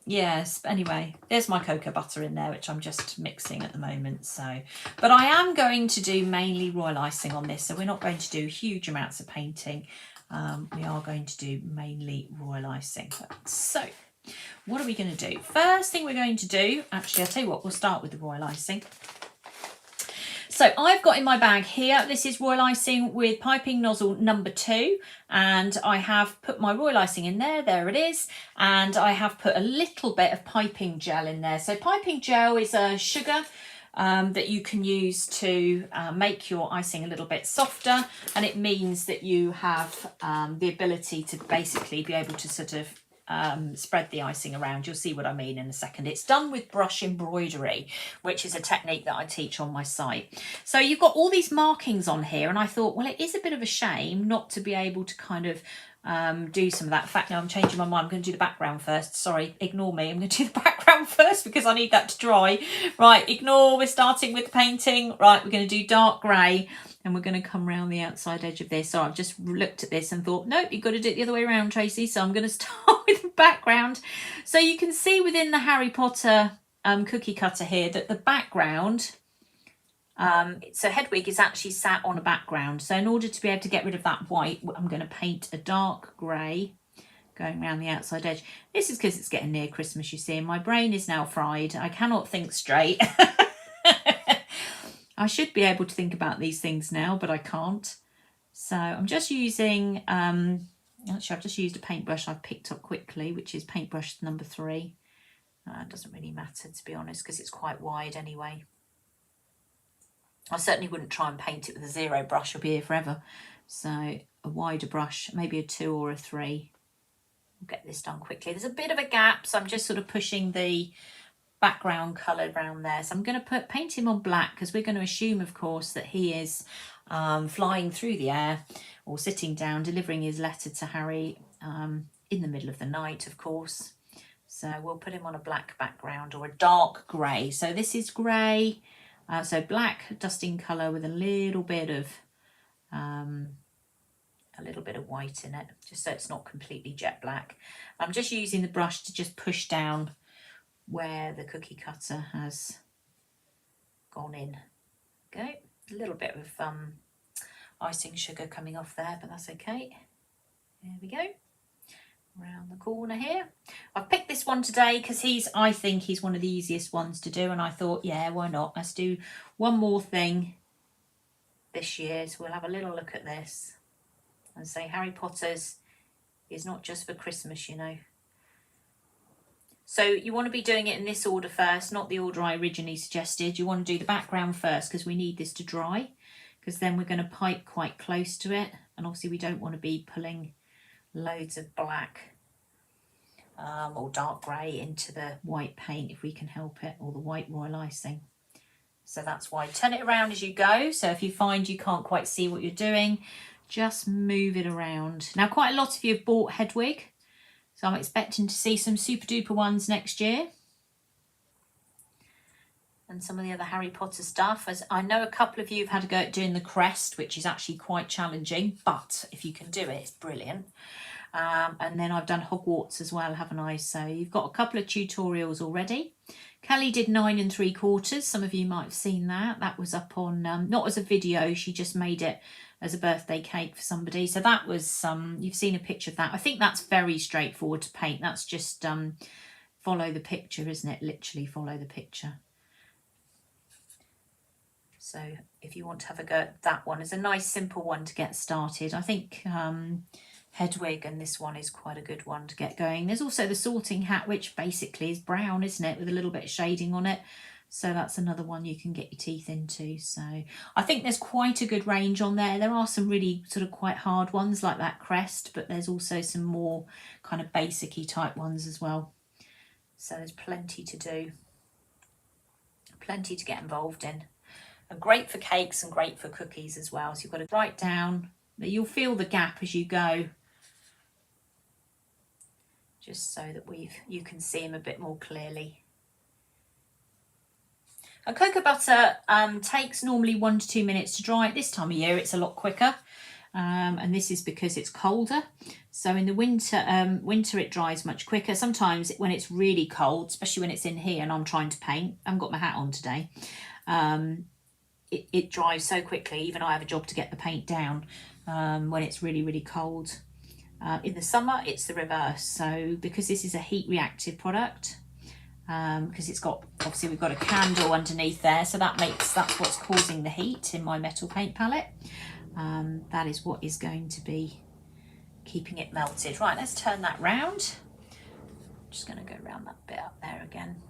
Yes, anyway, there's my cocoa butter in there, which I'm just mixing at the moment. So, but I am going to do mainly royal icing on this. So we're not going to do huge amounts of painting. We are going to do mainly royal icing. So what are we going to do? First thing we're going to do, actually, I'll tell you what, we'll start with the royal icing. So I've got in my bag here, this is royal icing with piping nozzle number 2, and I have put my royal icing in there, there it is, and I have put a little bit of piping gel in there. So piping gel is a sugar that you can use to make your icing a little bit softer, and it means that you have the ability to basically be able to sort of spread the icing around. You'll see what I mean in a second. It's done with brush embroidery, which is a technique that I teach on my site. So you've got all these markings on here, and I thought, well, it is a bit of a shame not to be able to kind of do some of that. In fact, now I'm changing my mind. I'm going to do the background first. Sorry, ignore me. I'm going to do the background first because I need that to dry. Right, ignore. We're starting with the painting. Right, we're going to do dark grey, and we're going to come around the outside edge of this. So I've just looked at this and thought, nope, you've got to do it the other way around, Tracy. So I'm going to start with the background. So you can see within the Harry Potter cookie cutter here that the background, so Hedwig is actually sat on a background. So in order to be able to get rid of that white, I'm going to paint a dark grey going around the outside edge. This is because it's getting near Christmas, you see, and my brain is now fried. I cannot think straight. I should be able to think about these things now, but I can't. So I'm just using, actually I've just used a paintbrush I've picked up quickly, which is paintbrush number 3. It doesn't really matter, to be honest, because it's quite wide anyway. I certainly wouldn't try and paint it with a 0 brush, I'll be here forever. So a wider brush, maybe a 2 or a 3. We'll get this done quickly. There's a bit of a gap, so I'm just sort of pushing the background colour around there. So I'm going to paint him on black, because we're going to assume, of course, that he is flying through the air or sitting down, delivering his letter to Harry in the middle of the night, of course. So we'll put him on a black background or a dark grey. So this is grey, so black dusting colour with a little bit of white in it, just so it's not completely jet black. I'm just using the brush to just push down where the cookie cutter has gone in. Okay, a little bit of icing sugar coming off there, but that's okay. There we go. Around the corner here. I've picked this one today because I think he's one of the easiest ones to do, and I thought, yeah, why not? Let's do one more thing this year. So we'll have a little look at this and say Harry Potter's is not just for Christmas, you know. So you want to be doing it in this order first, not the order I originally suggested. You want to do the background first because we need this to dry, because then we're going to pipe quite close to it, and obviously we don't want to be pulling loads of black or dark grey into the white paint if we can help it, or the white royal icing. So that's why turn it around as you go. So if you find you can't quite see what you're doing, just move it around. Now, quite a lot of you have bought Hedwig, so I'm expecting to see some super duper ones next year. And some of the other Harry Potter stuff. As I know a couple of you have had a go at doing the crest, which is actually quite challenging, but if you can do it, it's brilliant. And then I've done Hogwarts as well, haven't I? So you've got a couple of tutorials already. Kelly did 9 3/4. Some of you might have seen that. That was up on, not as a video, she just made it as a birthday cake for somebody. So that was, you've seen a picture of that. I think that's very straightforward to paint. That's just follow the picture, isn't it? Literally follow the picture. So if you want to have a go at that one, it's a nice simple one to get started. I think Hedwig and this one is quite a good one to get going. There's also the Sorting Hat, which basically is brown, isn't it, with a little bit of shading on it. So that's another one you can get your teeth into. So I think there's quite a good range on there. There are some really sort of quite hard ones like that crest, but there's also some more kind of basic-y type ones as well. So there's plenty to do, plenty to get involved in. And great for cakes and great for cookies as well. So you've got to write down, you'll feel the gap as you go, just so that you can see them a bit more clearly. And cocoa butter takes normally 1 to 2 minutes to dry. At this time of year, it's a lot quicker. And this is because it's colder. So in the winter it dries much quicker. Sometimes when it's really cold, especially when it's in here and I'm trying to paint, I haven't got my hat on today, it dries so quickly. Even I have a job to get the paint down when it's really, really cold. In the summer, it's the reverse. So because this is a heat reactive product, because it's got, obviously we've got a candle underneath there, so that's what's causing the heat in my metal paint palette. That is what is going to be keeping it melted. Right, let's turn that round. I'm just going to go around that bit up there again.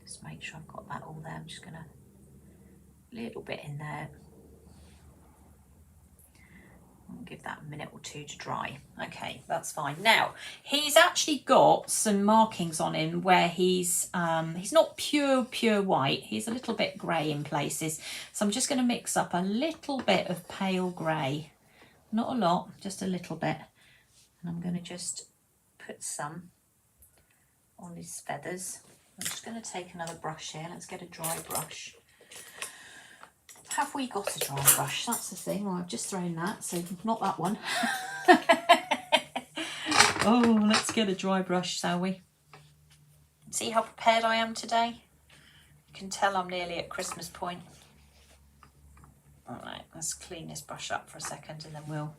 Just make sure I've got that all there. I'm just going to, little bit in there. I'll give that a minute or 2 to dry. Okay, that's fine. Now, he's actually got some markings on him where he's not pure white. He's a little bit grey in places. So I'm just going to mix up a little bit of pale grey. Not a lot, just a little bit. And I'm going to just put some on his feathers. I'm just going to take another brush here. Let's get a dry brush. Have we got a dry brush? That's the thing. Well, I've just thrown that, so not that one. Oh, let's get a dry brush, shall we? See how prepared I am today? You can tell I'm nearly at Christmas point. All right, let's clean this brush up for a second and then we'll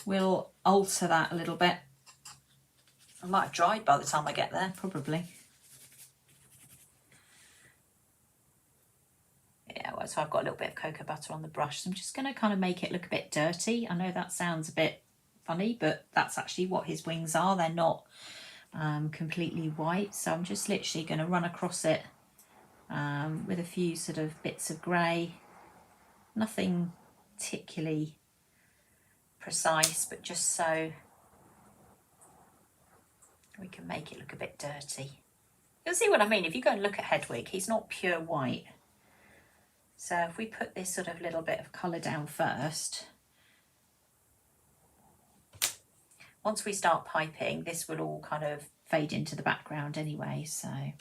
we'll alter that a little bit. I might have dried by the time I get there, probably. Yeah, well, so I've got a little bit of cocoa butter on the brush, so I'm just going to kind of make it look a bit dirty. I know that sounds a bit funny, but that's actually what his wings are. They're not completely white, so I'm just literally going to run across it with a few sort of bits of grey. Nothing particularly precise, but just so we can make it look a bit dirty. You'll see what I mean. If you go and look at Hedwig, he's not pure white. So if we put this sort of little bit of colour down first, once we start piping, this will all kind of fade into the background anyway. So a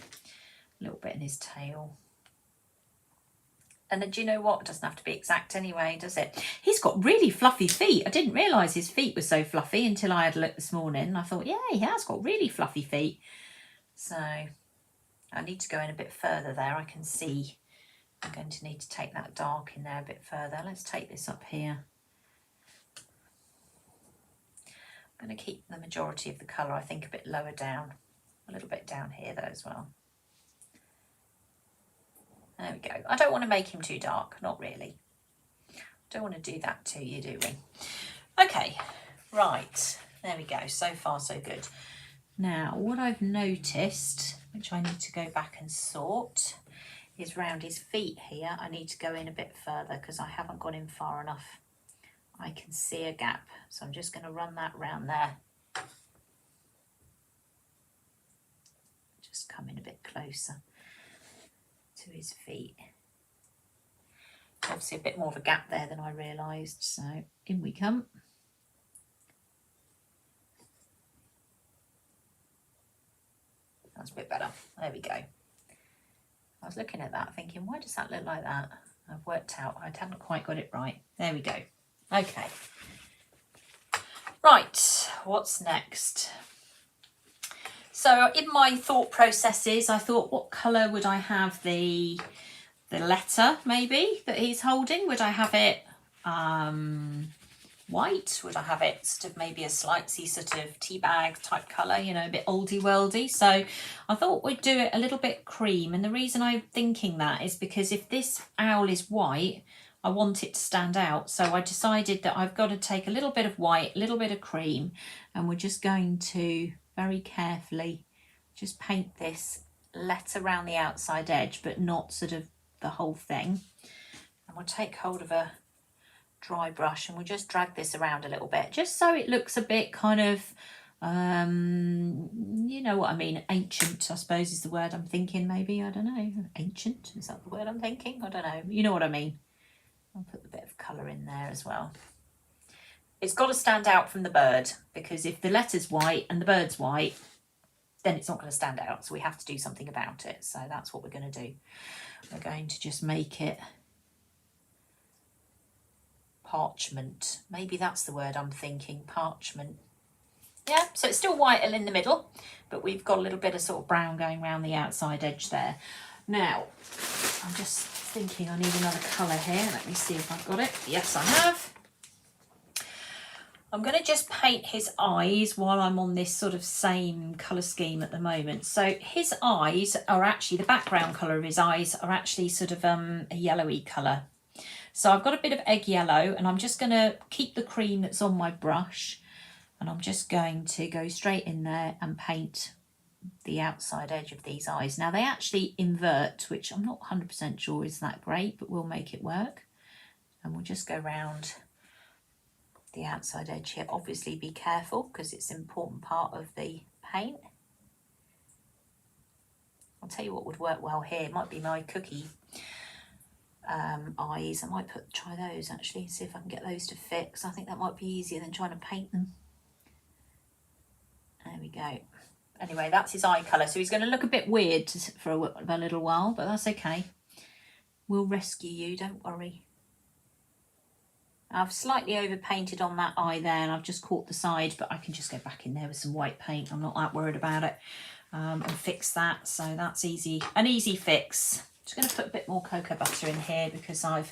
little bit in his tail. And then, do you know what? It doesn't have to be exact anyway, does it? He's got really fluffy feet. I didn't realise his feet were so fluffy until I had a look this morning. I thought, yeah, he has got really fluffy feet. So I need to go in a bit further there. I can see I'm going to need to take that dark in there a bit further. Let's take this up here. I'm going to keep the majority of the colour, I think, a bit lower down. A little bit down here though as well. There we go. I don't want to make him too dark, not really. Don't want to do that to you, do we? Okay, right. There we go. So far, so good. Now, what I've noticed, which I need to go back and sort, is round his feet here. I need to go in a bit further because I haven't gone in far enough. I can see a gap, so I'm just going to run that round there. Just come in a bit closer to his feet. Obviously a bit more of a gap there than I realised, so in we come. That's a bit better. There we go. I was looking at that thinking, why does that look like that? I've worked out I haven't quite got it right. There we go. Okay. Right, what's next? So in my thought processes, I thought, what colour would I have the letter maybe that he's holding? Would I have it white? Would I have it sort of maybe a slightly sort of tea bag type colour, you know, a bit oldie worldy? So I thought we'd do it a little bit cream. And the reason I'm thinking that is because if this owl is white, I want it to stand out. So I decided that I've got to take a little bit of white, a little bit of cream, and we're just going to very carefully just paint this letter around the outside edge, but not sort of the whole thing. And we'll take hold of a dry brush and we'll just drag this around a little bit, just so it looks a bit kind of, you know what I mean, ancient, I suppose is the word I'm thinking, maybe, I don't know, ancient, is that the word I'm thinking? I don't know, you know what I mean. I'll put a bit of colour in there as well. It's got to stand out from the bird, because if the letter's white and the bird's white, then it's not going to stand out, so we have to do something about it. So that's what we're going to do. We're going to just make it parchment. Maybe that's the word I'm thinking, parchment. Yeah, so it's still white in the middle, but we've got a little bit of sort of brown going around the outside edge there. Now, I'm just thinking I need another colour here. Let me see if I've got it. Yes, I have. I'm going to just paint his eyes while I'm on this sort of same colour scheme at the moment. So his eyes are actually, the background colour of his eyes are actually sort of a yellowy colour. So I've got a bit of egg yellow, and I'm just going to keep the cream that's on my brush, and I'm just going to go straight in there and paint the outside edge of these eyes. Now they actually invert, which I'm not 100% sure is that great, but we'll make it work. And we'll just go round the outside edge here. Obviously be careful because it's an important part of the paint. I'll tell you what would work well here. It might be my cookie eyes. I might try those actually, see if I can get those to fit, because I think that might be easier than trying to paint them. There we go. Anyway, that's his eye colour. So he's going to look a bit weird for a little while, but that's okay. We'll rescue you, don't worry. I've slightly over painted on that eye there, and I've just caught the side, but I can just go back in there with some white paint. I'm not that worried about it, and fix that. So that's easy, an easy fix. Just going to put a bit more cocoa butter in here because I've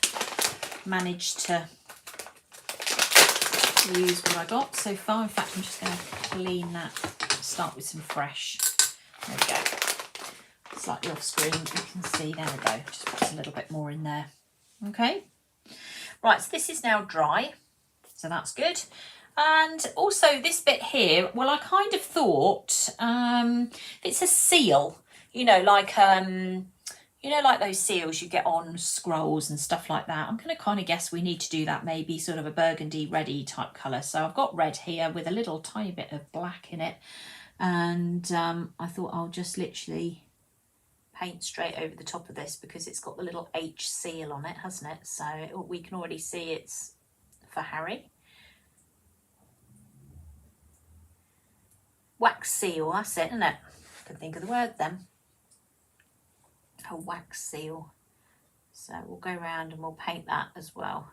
managed to use what I got so far. In fact, I'm just going to clean that, start with some fresh. There we go. Slightly off screen, you can see, there we go. Just put a little bit more in there. Okay. Right, so this is now dry, so that's good. And also this bit here, well, I kind of thought it's a seal, like those seals you get on scrolls and stuff like that. I'm going to kind of guess we need to do that, maybe sort of a burgundy reddy type colour. So I've got red here with a little tiny bit of black in it. And I thought I'll just literally paint straight over the top of this because it's got the little H seal on it, hasn't it? So we can already see it's for Harry. Wax seal, that's it, isn't it? I can think of the word then. A wax seal. So we'll go around and we'll paint that as well.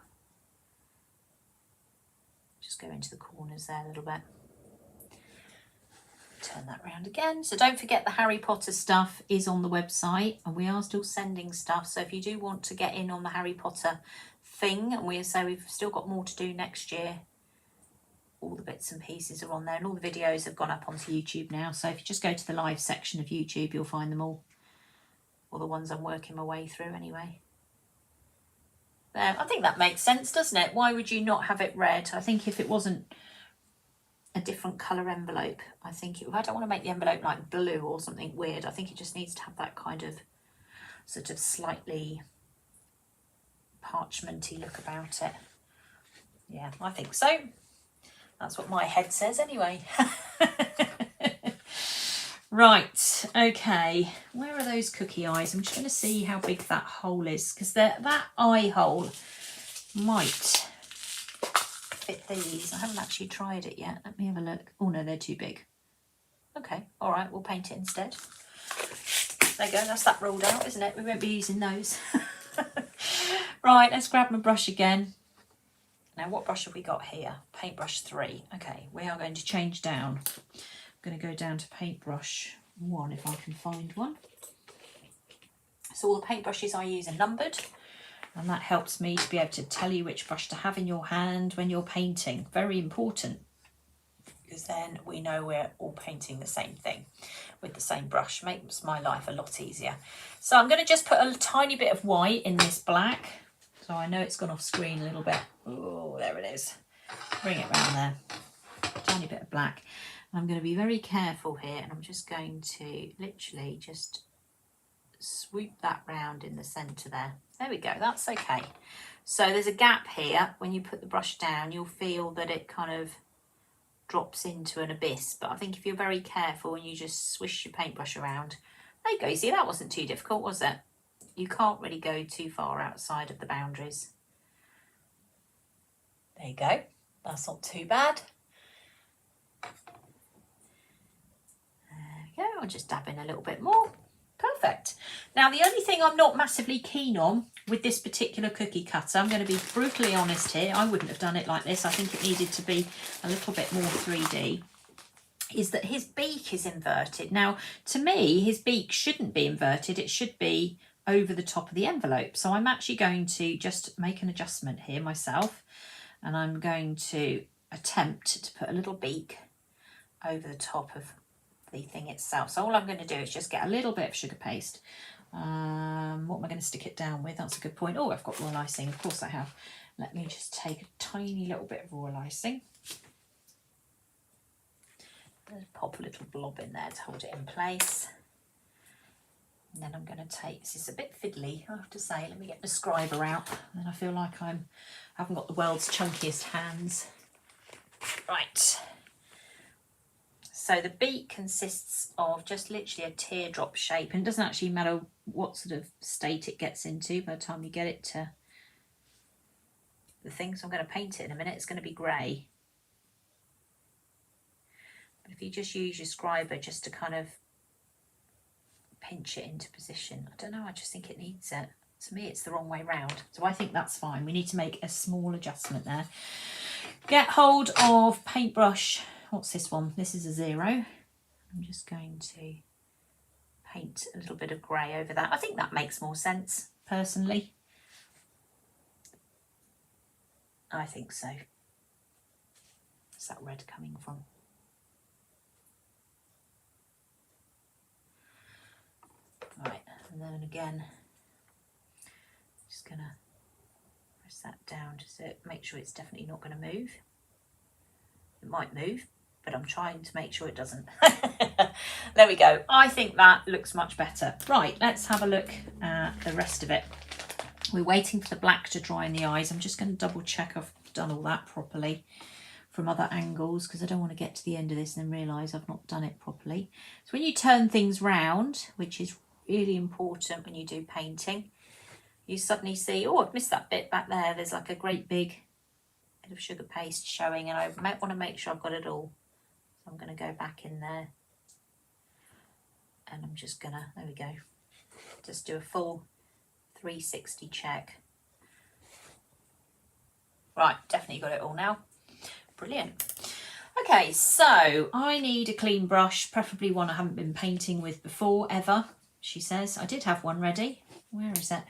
Just go into the corners there a little bit. Turn that round again. So don't forget the Harry Potter stuff is on the website and we are still sending stuff. So if you do want to get in on the Harry Potter thing, and we've still got more to do next year, all the bits and pieces are on there and all the videos have gone up onto YouTube now. So if you just go to the live section of YouTube, you'll find them all. Or the ones I'm working my way through anyway. There, I think that makes sense, doesn't it? Why would you not have it red? I think if it wasn't a different colour envelope, I don't want to make the envelope like blue or something weird. I think it just needs to have that kind of sort of slightly parchmenty look about it. Yeah, I think so. That's what my head says anyway. Right, okay, where are those cookie eyes? I'm just going to see how big that hole is, because that eye hole might fit these. I haven't actually tried it yet. Let me have a look. Oh no, they're too big. Okay, all right, we'll paint it instead. There you go, that's that rolled out, isn't it? We won't be using those. Right, let's grab my brush again. Now, what brush have we got here? Paintbrush 3. Okay, we are going to change down. I'm going to go down to paintbrush 1 if I can find one. So all the paintbrushes I use are numbered, and that helps me to be able to tell you which brush to have in your hand when you're painting. Very important, because then we know we're all painting the same thing with the same brush. Makes my life a lot easier. So I'm going to just put a tiny bit of white in this black. So I know it's gone off screen a little bit. Oh, there it is. Bring it round there. Tiny bit of black. I'm going to be very careful here, and I'm just going to literally just swoop that round in the centre there. There we go, that's okay. So there's a gap here. When you put the brush down, you'll feel that it kind of drops into an abyss. But I think if you're very careful and you just swish your paintbrush around, there you go. You see, that wasn't too difficult, was it? You can't really go too far outside of the boundaries. There you go. That's not too bad. I'll just dab in a little bit more. Perfect. Now, the only thing I'm not massively keen on with this particular cookie cutter, I'm going to be brutally honest here, I wouldn't have done it like this. I think it needed to be a little bit more 3D, is that his beak is inverted. Now, to me, his beak shouldn't be inverted. It should be over the top of the envelope. So I'm actually going to just make an adjustment here myself, and I'm going to attempt to put a little beak over the top of the thing itself. So all I'm going to do is just get a little bit of sugar paste. What am I going to stick it down with? That's a good point. Oh, I've got royal icing. Of course I have. Let me just take a tiny little bit of royal icing. Just pop a little blob in there to hold it in place. And then I'm going to take, this is a bit fiddly, I have to say. Let me get the scriber out. And I feel like I haven't got the world's chunkiest hands. Right. So the beak consists of just literally a teardrop shape, and it doesn't actually matter what sort of state it gets into by the time you get it to the thing. So I'm going to paint it in a minute. It's going to be grey. But if you just use your scriber just to kind of pinch it into position, I don't know, I just think it needs it. To me, it's the wrong way round. So I think that's fine. We need to make a small adjustment there. Get hold of paintbrush. What's this one? This is a 0. I'm just going to paint a little bit of grey over that. I think that makes more sense, personally. I think so. that red coming from? Right, and then again, just going to press that down to make sure it's definitely not going to move. It might move, but I'm trying to make sure it doesn't. There we go. I think that looks much better. Right, let's have a look at the rest of it. We're waiting for the black to dry in the eyes. I'm just going to double check I've done all that properly from other angles, because I don't want to get to the end of this and then realise I've not done it properly. So when you turn things round, which is really important when you do painting, you suddenly see, oh, I've missed that bit back there. There's like a great big bit of sugar paste showing, and I might want to make sure I've got it all. So I'm going to go back in there, and I'm just going to, there we go, just do a full 360 check. Right, definitely got it all now. Brilliant. Okay, so I need a clean brush, preferably one I haven't been painting with before, ever, she says. I did have one ready. Where is it?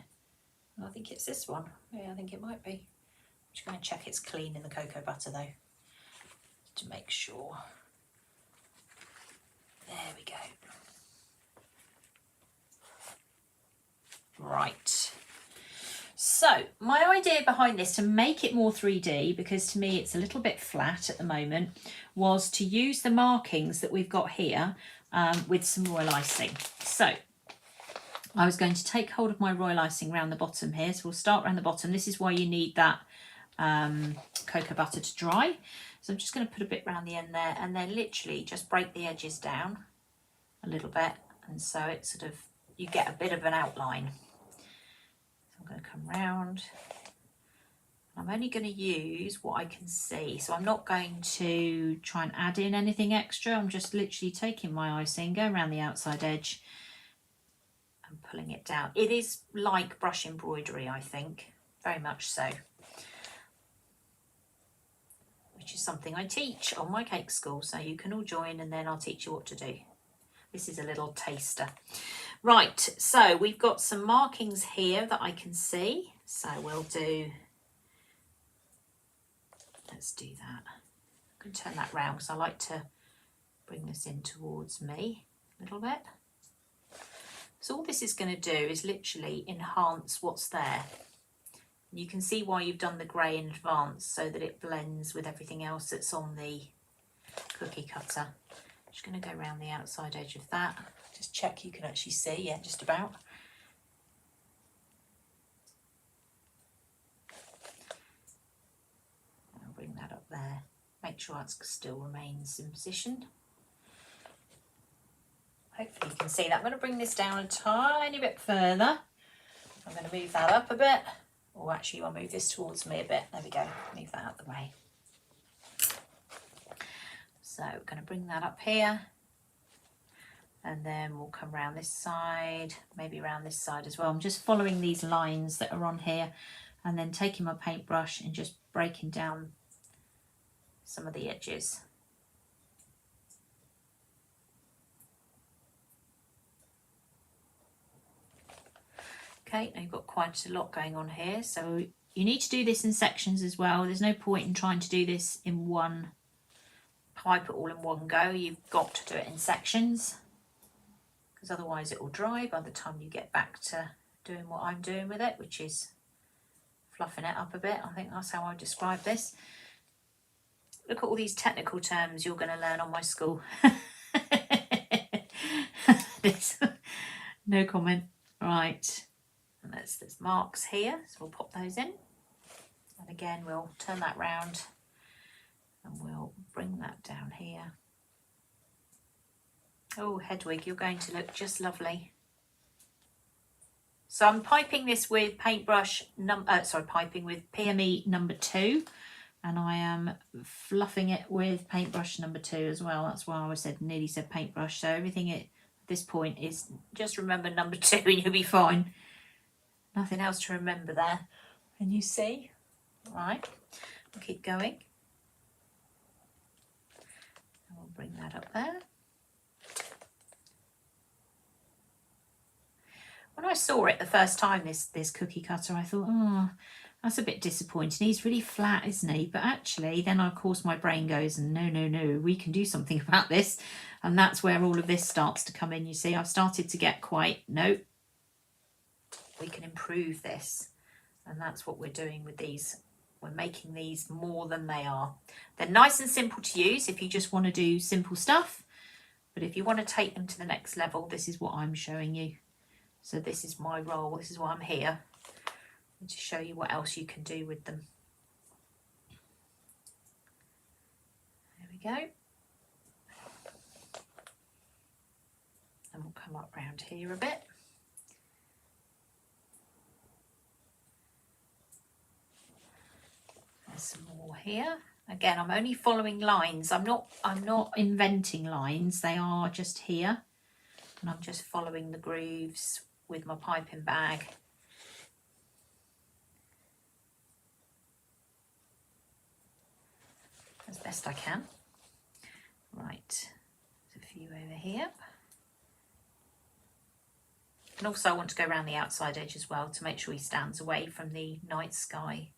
I think it's this one. Yeah, I think it might be. I'm just going to check it's clean in the cocoa butter though, to make sure. There we go. Right. So my idea behind this, to make it more 3D, because to me it's a little bit flat at the moment, was to use the markings that we've got here with some royal icing. So I was going to take hold of my royal icing around the bottom here. So we'll start around the bottom. This is why you need that cocoa butter to dry. So I'm just going to put a bit around the end there, and then literally just break the edges down a little bit. And so it's sort of, you get a bit of an outline. I'm going to come round. I'm only going to use what I can see, so I'm not going to try and add in anything extra. I'm just literally taking my icing, going around the outside edge and pulling it down. It is like brush embroidery, I think, very much so, which is something I teach on my cake school, so you can all join and then I'll teach you what to do. This is a little taster. Right, so we've got some markings here that I can see. So we'll do, let's do that. I'm going to turn that round because I like to bring this in towards me a little bit. So all this is going to do is literally enhance what's there. You can see why you've done the grey in advance, so that it blends with everything else that's on the cookie cutter. Just going to go around the outside edge of that. Just check you can actually see, yeah, just about. I'll bring that up there. Make sure that still remains in position. Hopefully you can see that. I'm going to bring this down a tiny bit further. I'm going to move that up a bit. Or actually I'll move this towards me a bit. There we go. Move that out of the way. So we're going to bring that up here, and then we'll come around this side, maybe around this side as well. I'm just following these lines that are on here, and then taking my paintbrush and just breaking down some of the edges. Okay, now you've got quite a lot going on here, so you need to do this in sections as well. There's no point in trying to do this in one pipe it all in one go. You've got to do it in sections, because otherwise it will dry by the time you get back to doing what I'm doing with it, which is fluffing it up a bit. I think that's how I describe this. Look at all these technical terms you're going to learn on my school. No comment. Right, and there's marks here, so we'll pop those in, and again we'll turn that round and we'll bring that down here. Oh, Hedwig, you're going to look just lovely. So I'm piping this with paintbrush, piping with PME number 2, and I am fluffing it with paintbrush number 2 as well. That's why I nearly said paintbrush. So everything at this point is just remember number 2 and you'll be fine. Nothing else to remember there. Can you see? All right, we'll keep going. And we'll bring that up there. When I saw it the first time, this cookie cutter, I thought, oh, That's a bit disappointing. He's really flat, isn't he? But actually, then of course my brain goes, no, we can do something about this. And that's where all of this starts to come in. You see, I've started to get quite, no, we can improve this. And that's what we're doing with these. We're making these more than they are. They're nice and simple to use if you just want to do simple stuff. But if you want to take them to the next level, this is what I'm showing you. So this is my role. This is why I'm here. To show you what else you can do with them. There we go. And we'll come up round here a bit. There's some more here. Again, I'm only following lines. I'm not inventing lines. They are just here. And I'm just following the grooves with my piping bag. As best I can. Right, there's a few over here. And also I want to go around the outside edge as well to make sure he stands away from the night sky.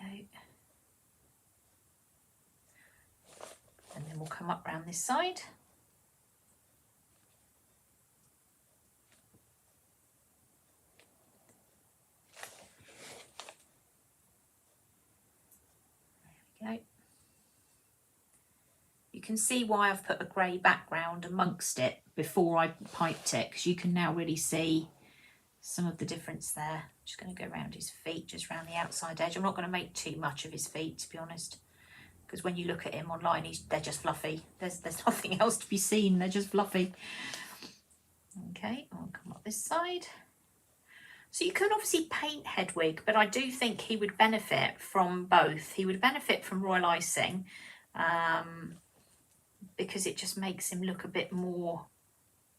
Okay. And then we'll come up round this side. Okay. You can see why I've put a grey background amongst it before I piped it, because you can now really see some of the difference there. I'm just going to go around his feet, just around the outside edge. I'm not going to make too much of his feet, to be honest, because when you look at him online, they're just fluffy. There's nothing else to be seen. They're just fluffy. Okay, I'll come up this side. So you can obviously paint Hedwig, but I do think he would benefit from both. He would benefit from royal icing because it just makes him look a bit more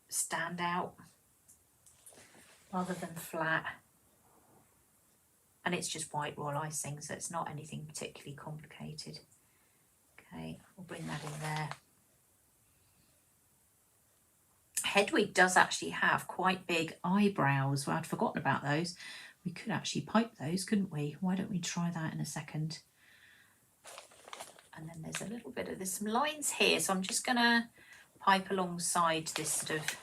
stand out rather than flat. And it's just white royal icing, so it's not anything particularly complicated. Okay, we'll bring that in there. Hedwig does actually have quite big eyebrows. Well, I'd forgotten about those. We could actually pipe those, couldn't we? Why don't we try that in a second? And then there's a little bit of, there's some lines here. So I'm just going to pipe alongside this sort of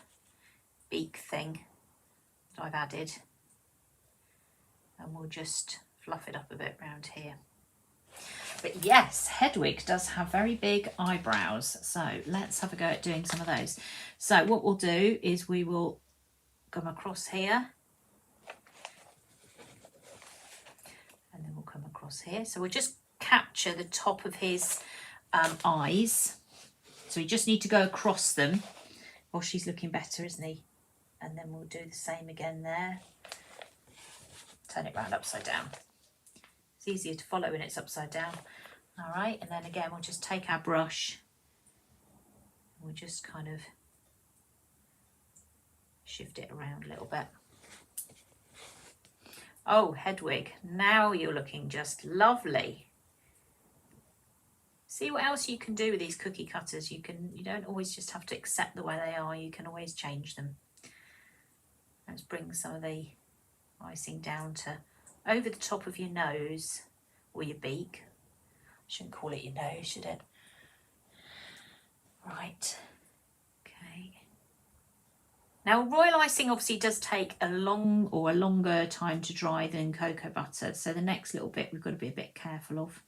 beak thing that I've added. And we'll just fluff it up a bit around here. But yes, Hedwig does have very big eyebrows. So let's have a go at doing some of those. So what we'll do is we will come across here. And then we'll come across here. So we'll just capture the top of his eyes. So we just need to go across them. Oh, she's looking better, isn't he? And then we'll do the same again there. Turn it round upside down. It's easier to follow when it's upside down. All right, and then again, we'll just take our brush. We'll just kind of shift it around a little bit. Oh, Hedwig, now you're looking just lovely. See what else you can do with these cookie cutters. You don't always just have to accept the way they are. You can always change them. Let's bring some of the icing down to over the top of your nose or your beak. I shouldn't call it your nose, should it? Right. Okay. Now, royal icing obviously does take a longer time to dry than cocoa butter. So the next little bit we've got to be a bit careful of.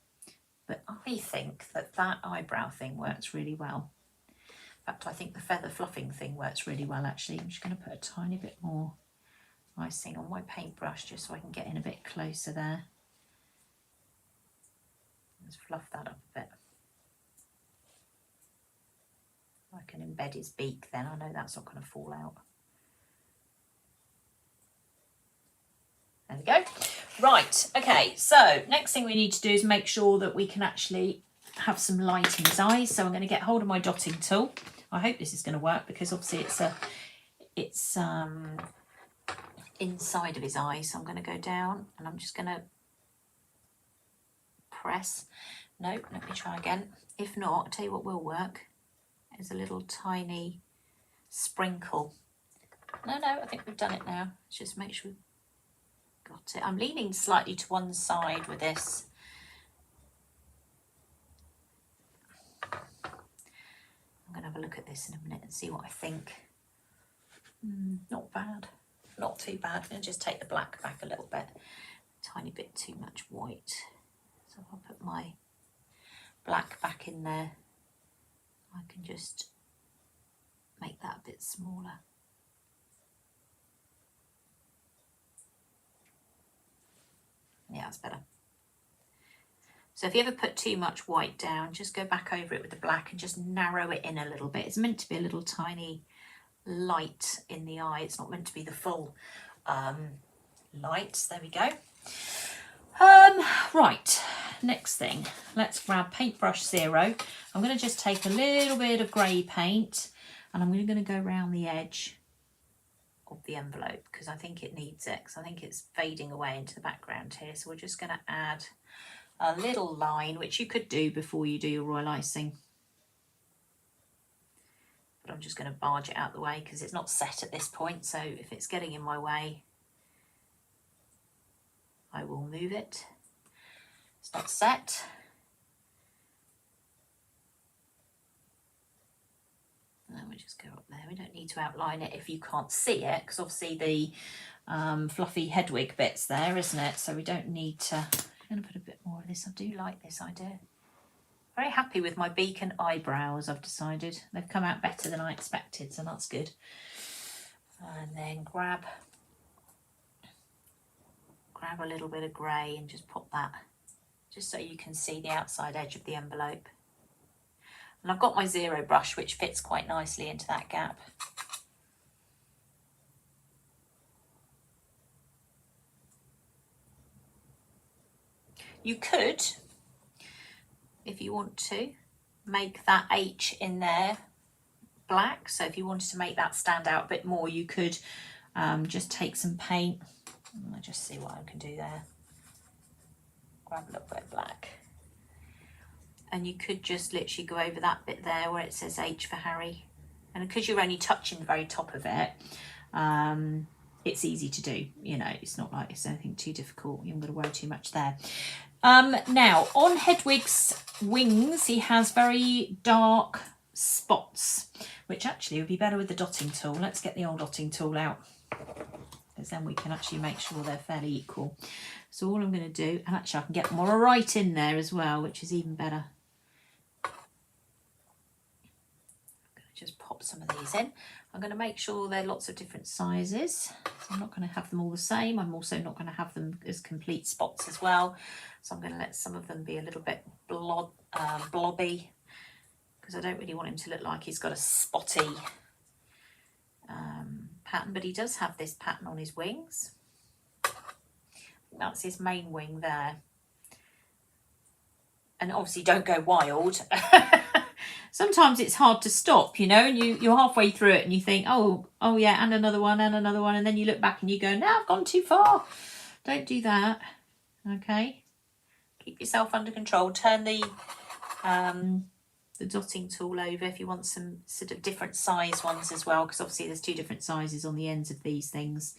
But I think that eyebrow thing works really well. In fact, I think the feather fluffing thing works really well, actually. I'm just going to put a tiny bit more icing on my paintbrush just so I can get in a bit closer there. Let's fluff that up a bit. I can embed his beak then. I know that's not going to fall out. There we go. Right, okay, so next thing we need to do is make sure that we can actually have some light in his eyes. So I'm going to get hold of my dotting tool. I hope this is going to work because obviously it's inside of his eyes. So I'm going to go down and I'm just going to press. No, let me try again. If not, I'll tell you what will work is a little tiny sprinkle No, I think we've done it now. Let's just make sure we've got it. I'm leaning slightly to one side with this. I'm going to have a look at this in a minute and see what I think. Not bad. Not too bad. I'm going to just take the black back a little bit. Tiny bit too much white. So if I put my black back in there, I can just make that a bit smaller. Yeah, that's better. So if you ever put too much white down, just go back over it with the black and just narrow it in a little bit. It's meant to be a little tiny light in the eye. It's not meant to be the full light. There we go. Right, next thing. Let's grab Paintbrush 0. I'm going to just take a little bit of grey paint and I'm going to go around the edge of the envelope because I think it needs it, because I think it's fading away into the background here. So we're just going to add a little line, which you could do before you do your royal icing. But I'm just going to barge it out the way because it's not set at this point. So if it's getting in my way, I will move it. It's not set. And then we just go up there. We don't need to outline it if you can't see it, because obviously the fluffy Hedwig bit's there, isn't it? So we don't need to. I'm going to put a bit more of this. I do like this idea. Very happy with my beak and eyebrows, I've decided. They've come out better than I expected, so that's good. And then grab a little bit of grey and just pop that, just so you can see the outside edge of the envelope. And I've got my 0 brush, which fits quite nicely into that gap. You could, if you want to, make that H in there black. So if you wanted to make that stand out a bit more, you could just take some paint. I'll just see what I can do there. Grab a little bit of black. And you could just literally go over that bit there where it says H for Harry. And because you're only touching the very top of it, it's easy to do. You know, it's not like it's anything too difficult. You haven't got to worry too much there. Now, on Hedwig's wings, he has very dark spots, which actually would be better with the dotting tool. Let's get the old dotting tool out, because then we can actually make sure they're fairly equal. So all I'm going to do, and actually I can get more right in there as well, which is even better. I'm going to just pop some of these in. I'm going to make sure they're lots of different sizes. So I'm not going to have them all the same. I'm also not going to have them as complete spots as well. So I'm going to let some of them be a little bit blobby, because I don't really want him to look like he's got a spotty pattern, but he does have this pattern on his wings. That's his main wing there. And obviously don't go wild. Sometimes it's hard to stop, you know, and you're halfway through it and you think, oh yeah, and another one, and then you look back and you go, no, I've gone too far. Don't do that. Okay. Keep yourself under control. Turn the dotting tool over if you want some sort of different size ones as well, because obviously there's 2 different sizes on the ends of these things.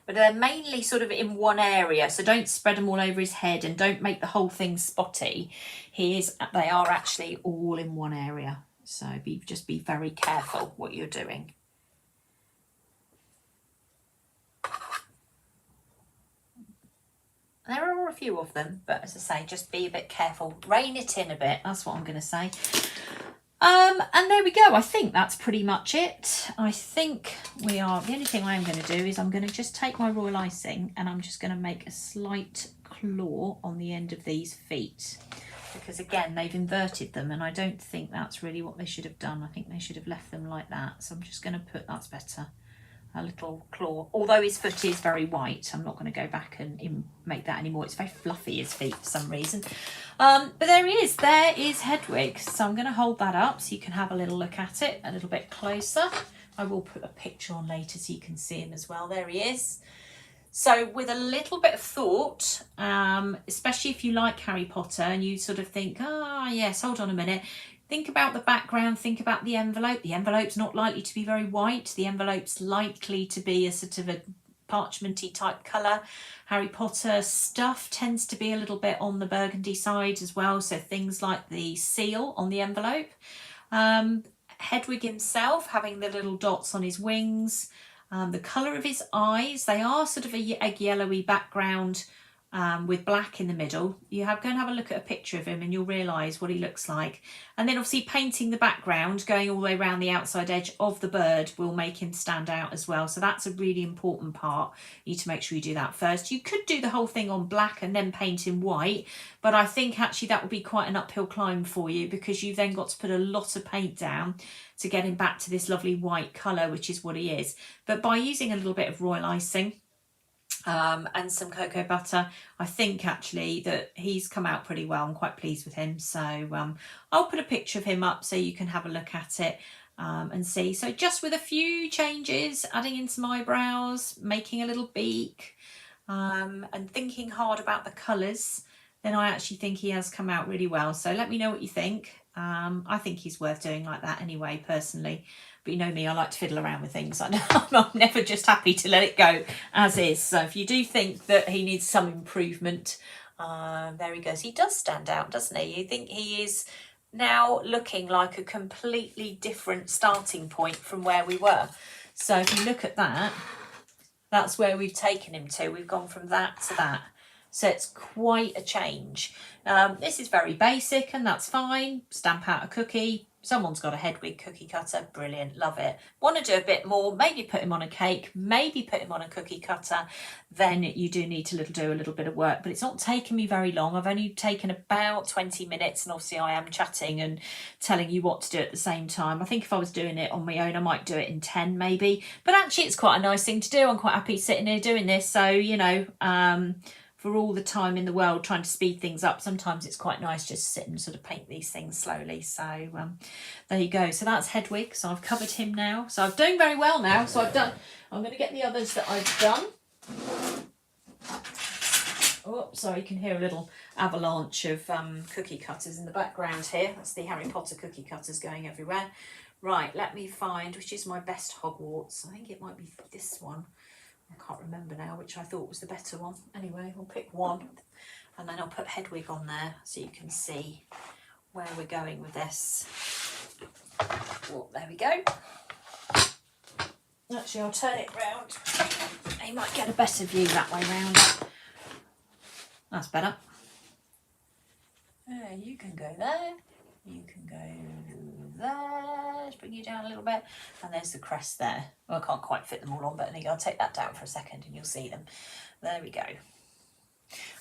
But they're mainly sort of in one area, so don't spread them all over his head and don't make the whole thing spotty. They are actually all in one area, so just be very careful what you're doing. There are a few of them, but as I say, just be a bit careful. Rein it in a bit, that's what I'm going to say. And there we go. I think that's pretty much it. I think the only thing I am going to do is I'm going to just take my royal icing and I'm just going to make a slight claw on the end of these feet, because again, they've inverted them and I don't think that's really what they should have done. I think they should have left them like that. So I'm just going to put, that's better, a little claw. Although his foot is very white, I'm not going to go back and make that anymore. It's very fluffy, his feet, for some reason. But there he is. There is Hedwig. So I'm going to hold that up so you can have a little look at it a little bit closer. I will put a picture on later so you can see him as well. There he is. So with a little bit of thought, especially if you like Harry Potter and you sort of think, yes, hold on a minute, Think about the background, think about the envelope. The envelope's not likely to be very white. The envelope's likely to be a sort of a parchmenty type colour. Harry Potter stuff tends to be a little bit on the burgundy side as well, so things like the seal on the envelope. Hedwig himself having the little dots on his wings, the colour of his eyes, they are sort of a egg yellowy background with black in the middle. Go and have a look at a picture of him and you'll realise what he looks like. And then obviously painting the background, going all the way around the outside edge of the bird will make him stand out as well. So that's a really important part. You need to make sure you do that first. You could do the whole thing on black and then paint in white, but I think actually that would be quite an uphill climb for you because you've then got to put a lot of paint down to get him back to this lovely white colour, which is what he is. But by using a little bit of royal icing, and some cocoa butter, I think actually that he's come out pretty well. I'm quite pleased with him, so I'll put a picture of him up so you can have a look at it and see. So just with a few changes, adding in some eyebrows, making a little beak, and thinking hard about the colours, then I actually think he has come out really well. So let me know what you think. I think he's worth doing like that anyway, personally. But you know me, I like to fiddle around with things. I'm never just happy to let it go as is. So if you do think that he needs some improvement, there he goes. He does stand out, doesn't he? You think he is now looking like a completely different starting point from where we were. So if you look at that, that's where we've taken him to. We've gone from that to that. So it's quite a change. This is very basic and that's fine. Stamp out a cookie. Someone's got a Hedwig cookie cutter. Brilliant. Love it. Want to do a bit more. Maybe put him on a cake. Maybe put him on a cookie cutter. Then you do need to do a little bit of work. But it's not taken me very long. I've only taken about 20 minutes. And obviously I am chatting and telling you what to do at the same time. I think if I was doing it on my own, I might do it in 10 maybe. But actually it's quite a nice thing to do. I'm quite happy sitting here doing this. So, you know, for all the time in the world trying to speed things up, sometimes it's quite nice just to sit and sort of paint these things slowly. So there you go. So that's Hedwig. So I've covered him now. So I'm doing very well now. So I'm going to get the others that I've done. Oh, sorry, you can hear a little avalanche of cookie cutters in the background here. That's the Harry Potter cookie cutters going everywhere. Right, let me find which is my best Hogwarts. I think it might be this one. I can't remember now which I thought was the better one. Anyway, we'll pick one and then I'll put Hedwig on there so you can see where we're going with this. Oh, there we go. Actually, I'll turn it round. You might get a better view that way round. That's better. You can go there. You can go there. Let's bring you down a little bit. And there's the crest there. Well, I can't quite fit them all on, but I'll take that down for a second and you'll see them. There we go.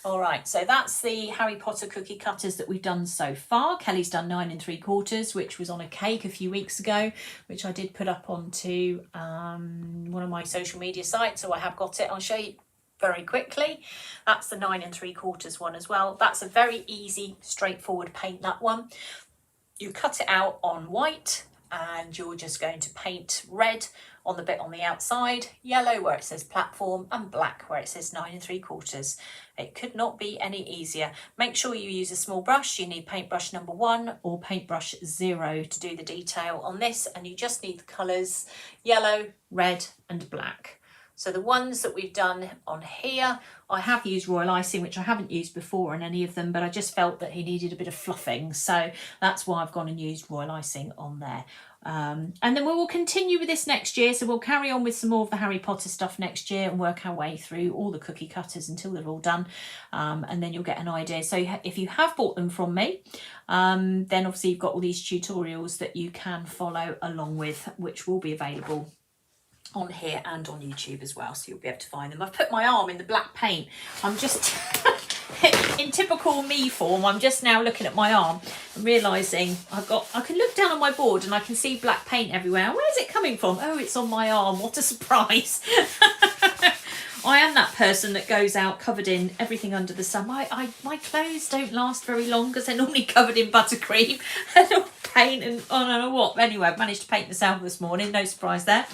All right, so that's the Harry Potter cookie cutters that we've done so far. Kelly's done 9 3/4, which was on a cake a few weeks ago, which I did put up onto one of my social media sites. So I have got it. I'll show you very quickly. That's the 9 3/4 one as well. That's a very easy, straightforward paint, that one. You cut it out on white and you're just going to paint red on the bit on the outside, yellow where it says platform, and black where it says 9 3/4. It could not be any easier. Make sure you use a small brush. You need paintbrush number 1 or paintbrush 0 to do the detail on this, and you just need the colours yellow, red and black. So the ones that we've done on here, I have used royal icing, which I haven't used before in any of them, but I just felt that he needed a bit of fluffing. So that's why I've gone and used royal icing on there. And then we will continue with this next year. So we'll carry on with some more of the Harry Potter stuff next year and work our way through all the cookie cutters until they're all done. And then you'll get an idea. So if you have bought them from me, then obviously you've got all these tutorials that you can follow along with, which will be available on here and on YouTube as well, so you'll be able to find them. I've put my arm in the black paint. I'm just in typical me form, I'm just now looking at my arm and realising I can look down on my board and I can see black paint everywhere. Where's it coming from? Oh, it's on my arm. What a surprise. I am that person that goes out covered in everything under the sun. My clothes don't last very long because they're normally covered in buttercream. paint and I don't know what. Anyway, I've managed to paint myself this morning. No surprise there.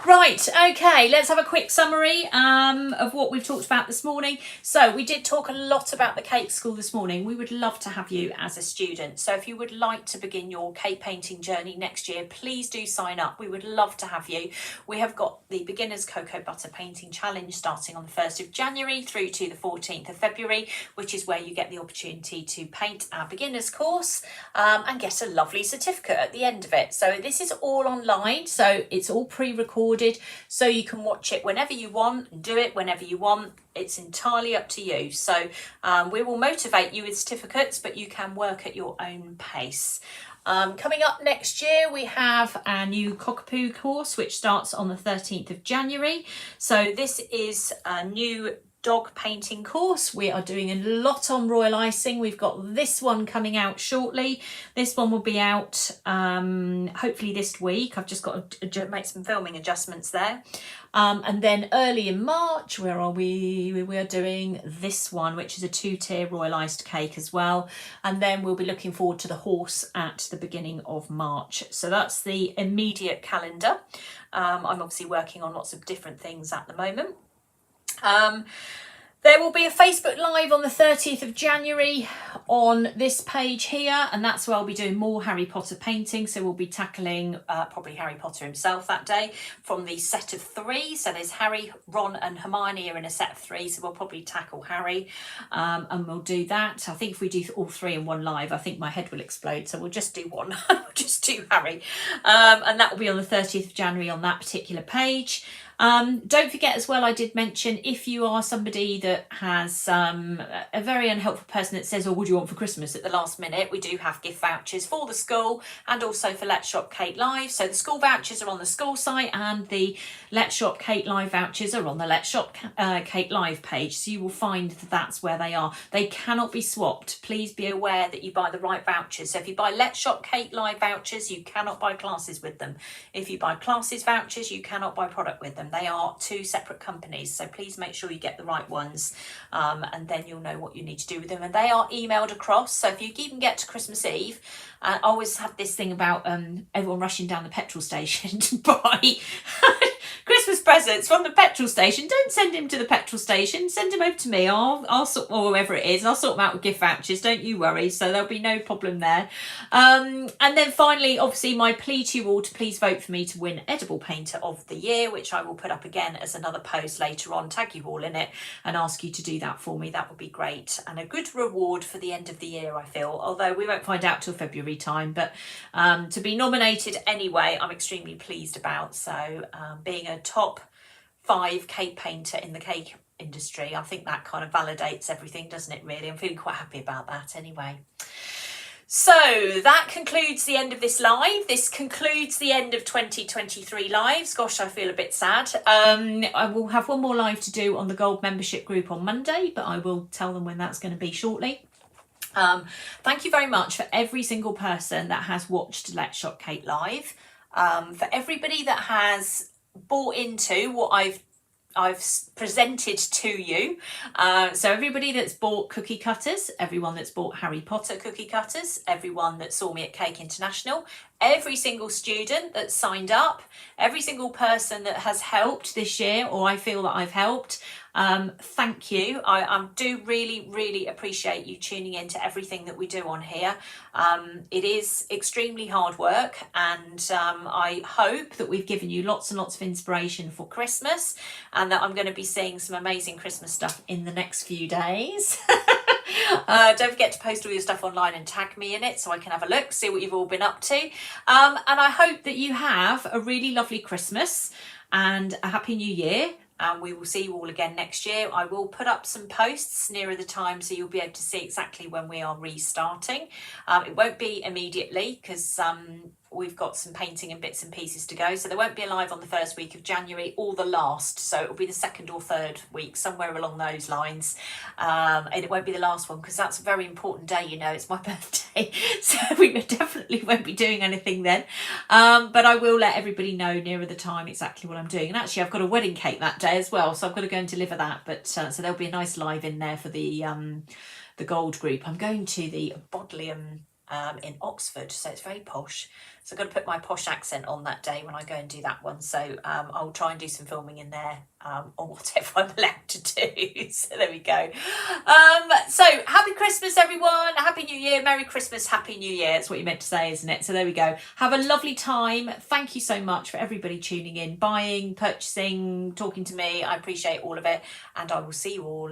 Right, okay, let's have a quick summary of what we've talked about this morning. So we did talk a lot about the cake school this morning. We would love to have you as a student. So if you would like to begin your cake painting journey next year, please do sign up. We would love to have you. We have got the Beginners Cocoa Butter Painting Challenge starting on the 1st of January through to the 14th of February, which is where you get the opportunity to paint our beginners course and get a lovely certificate at the end of it. So this is all online, so it's all pre-recorded, so you can watch it whenever you want and do it whenever you want. It's entirely up to you. So we will motivate you with certificates, but you can work at your own pace. Coming up next year, we have our new Cockapoo course, which starts on the 13th of January. So this is a new dog painting course. We are doing a lot on royal icing. We've got this one coming out shortly. This one will be out hopefully this week. I've just got to make some filming adjustments there. And then early in March, where are we? We are doing this one, which is a 2-tier royal iced cake as well. And then we'll be looking forward to the horse at the beginning of March. So that's the immediate calendar. I'm obviously working on lots of different things at the moment. There will be a Facebook Live on the 30th of January on this page here, and that's where I'll be doing more Harry Potter painting. So we'll be tackling probably Harry Potter himself that day from the set of 3. So there's Harry, Ron and Hermione are in a set of 3, so we'll probably tackle Harry and we'll do that. I think if we do all 3 in one live, I think my head will explode, so we'll just do one. We'll just do Harry, and that will be on the 30th of January on that particular page. Don't forget as well, I did mention, if you are somebody that has a very unhelpful person that says, oh, what do you want for Christmas at the last minute, we do have gift vouchers for the school and also for Let's Shop Cake Live. So the school vouchers are on the school site and the Let's Shop Cake Live vouchers are on the Let's Shop Cake Live page. So you will find that that's where they are. They cannot be swapped. Please be aware that you buy the right vouchers. So if you buy Let's Shop Cake Live vouchers, you cannot buy classes with them. If you buy classes vouchers, you cannot buy product with them. They are 2 separate companies, so please make sure you get the right ones, and then you'll know what you need to do with them. And they are emailed across, so if you even get to Christmas Eve, I always have this thing about everyone rushing down the petrol station to buy Christmas presents from the petrol station. Don't send him to the petrol station, send him over to me. I'll sort, or whoever it is, I'll sort them out with gift vouchers, don't you worry. So there'll be no problem there. And then finally, obviously, my plea to you all to please vote for me to win Edible Painter of the Year, which I will put up again as another post later on, tag you all in it and ask you to do that for me. That would be great and a good reward for the end of the year, I feel, although we won't find out till February time. But to be nominated anyway, I'm extremely pleased about. So being a top 5 cake painter in the cake industry, I think that kind of validates everything, doesn't it, really? I'm feeling quite happy about that anyway. So that concludes the end of this live. This concludes the end of 2023 lives. Gosh, I feel a bit sad. I will have one more live to do on the Gold membership group on Monday, but I will tell them when that's going to be shortly. Thank you very much for every single person that has watched Let's Shop Cake Live. For everybody that has bought into what I've presented to you. So everybody that's bought cookie cutters, everyone that's bought Harry Potter cookie cutters, everyone that saw me at Cake International, every single student that signed up, every single person that has helped this year, or I feel that I've helped, thank you. I do really appreciate you tuning in to everything that we do on here. It is extremely hard work, and I hope that we've given you lots and lots of inspiration for Christmas, and that I'm going to be seeing some amazing Christmas stuff in the next few days. Don't forget to post all your stuff online and tag me in it so I can have a look, see what you've all been up to. And I hope that you have a really lovely Christmas and a happy new year. And we will see you all again next year. I will put up some posts nearer the time so you'll be able to see exactly when we are restarting. It won't be immediately because we've got some painting and bits and pieces to go. So there won't be a live on the first week of January or the last. So it'll be the second or third week, somewhere along those lines. And it won't be the last one because that's a very important day, you know, it's my birthday. So we definitely won't be doing anything then. But I will let everybody know nearer the time exactly what I'm doing. And actually I've got a wedding cake that day as well. So I've got to go and deliver that. But so there'll be a nice live in there for the gold group. I'm going to the Bodleian in Oxford, so it's very posh. So I've got to put my posh accent on that day when I go and do that one. So I'll try and do some filming in there, or whatever I'm allowed to do. So there we go. So happy Christmas, everyone. Happy New Year. Merry Christmas, Happy New Year. That's what you meant to say, isn't it? So there we go. Have a lovely time. Thank you so much for everybody tuning in, buying, purchasing, talking to me. I appreciate all of it. And I will see you all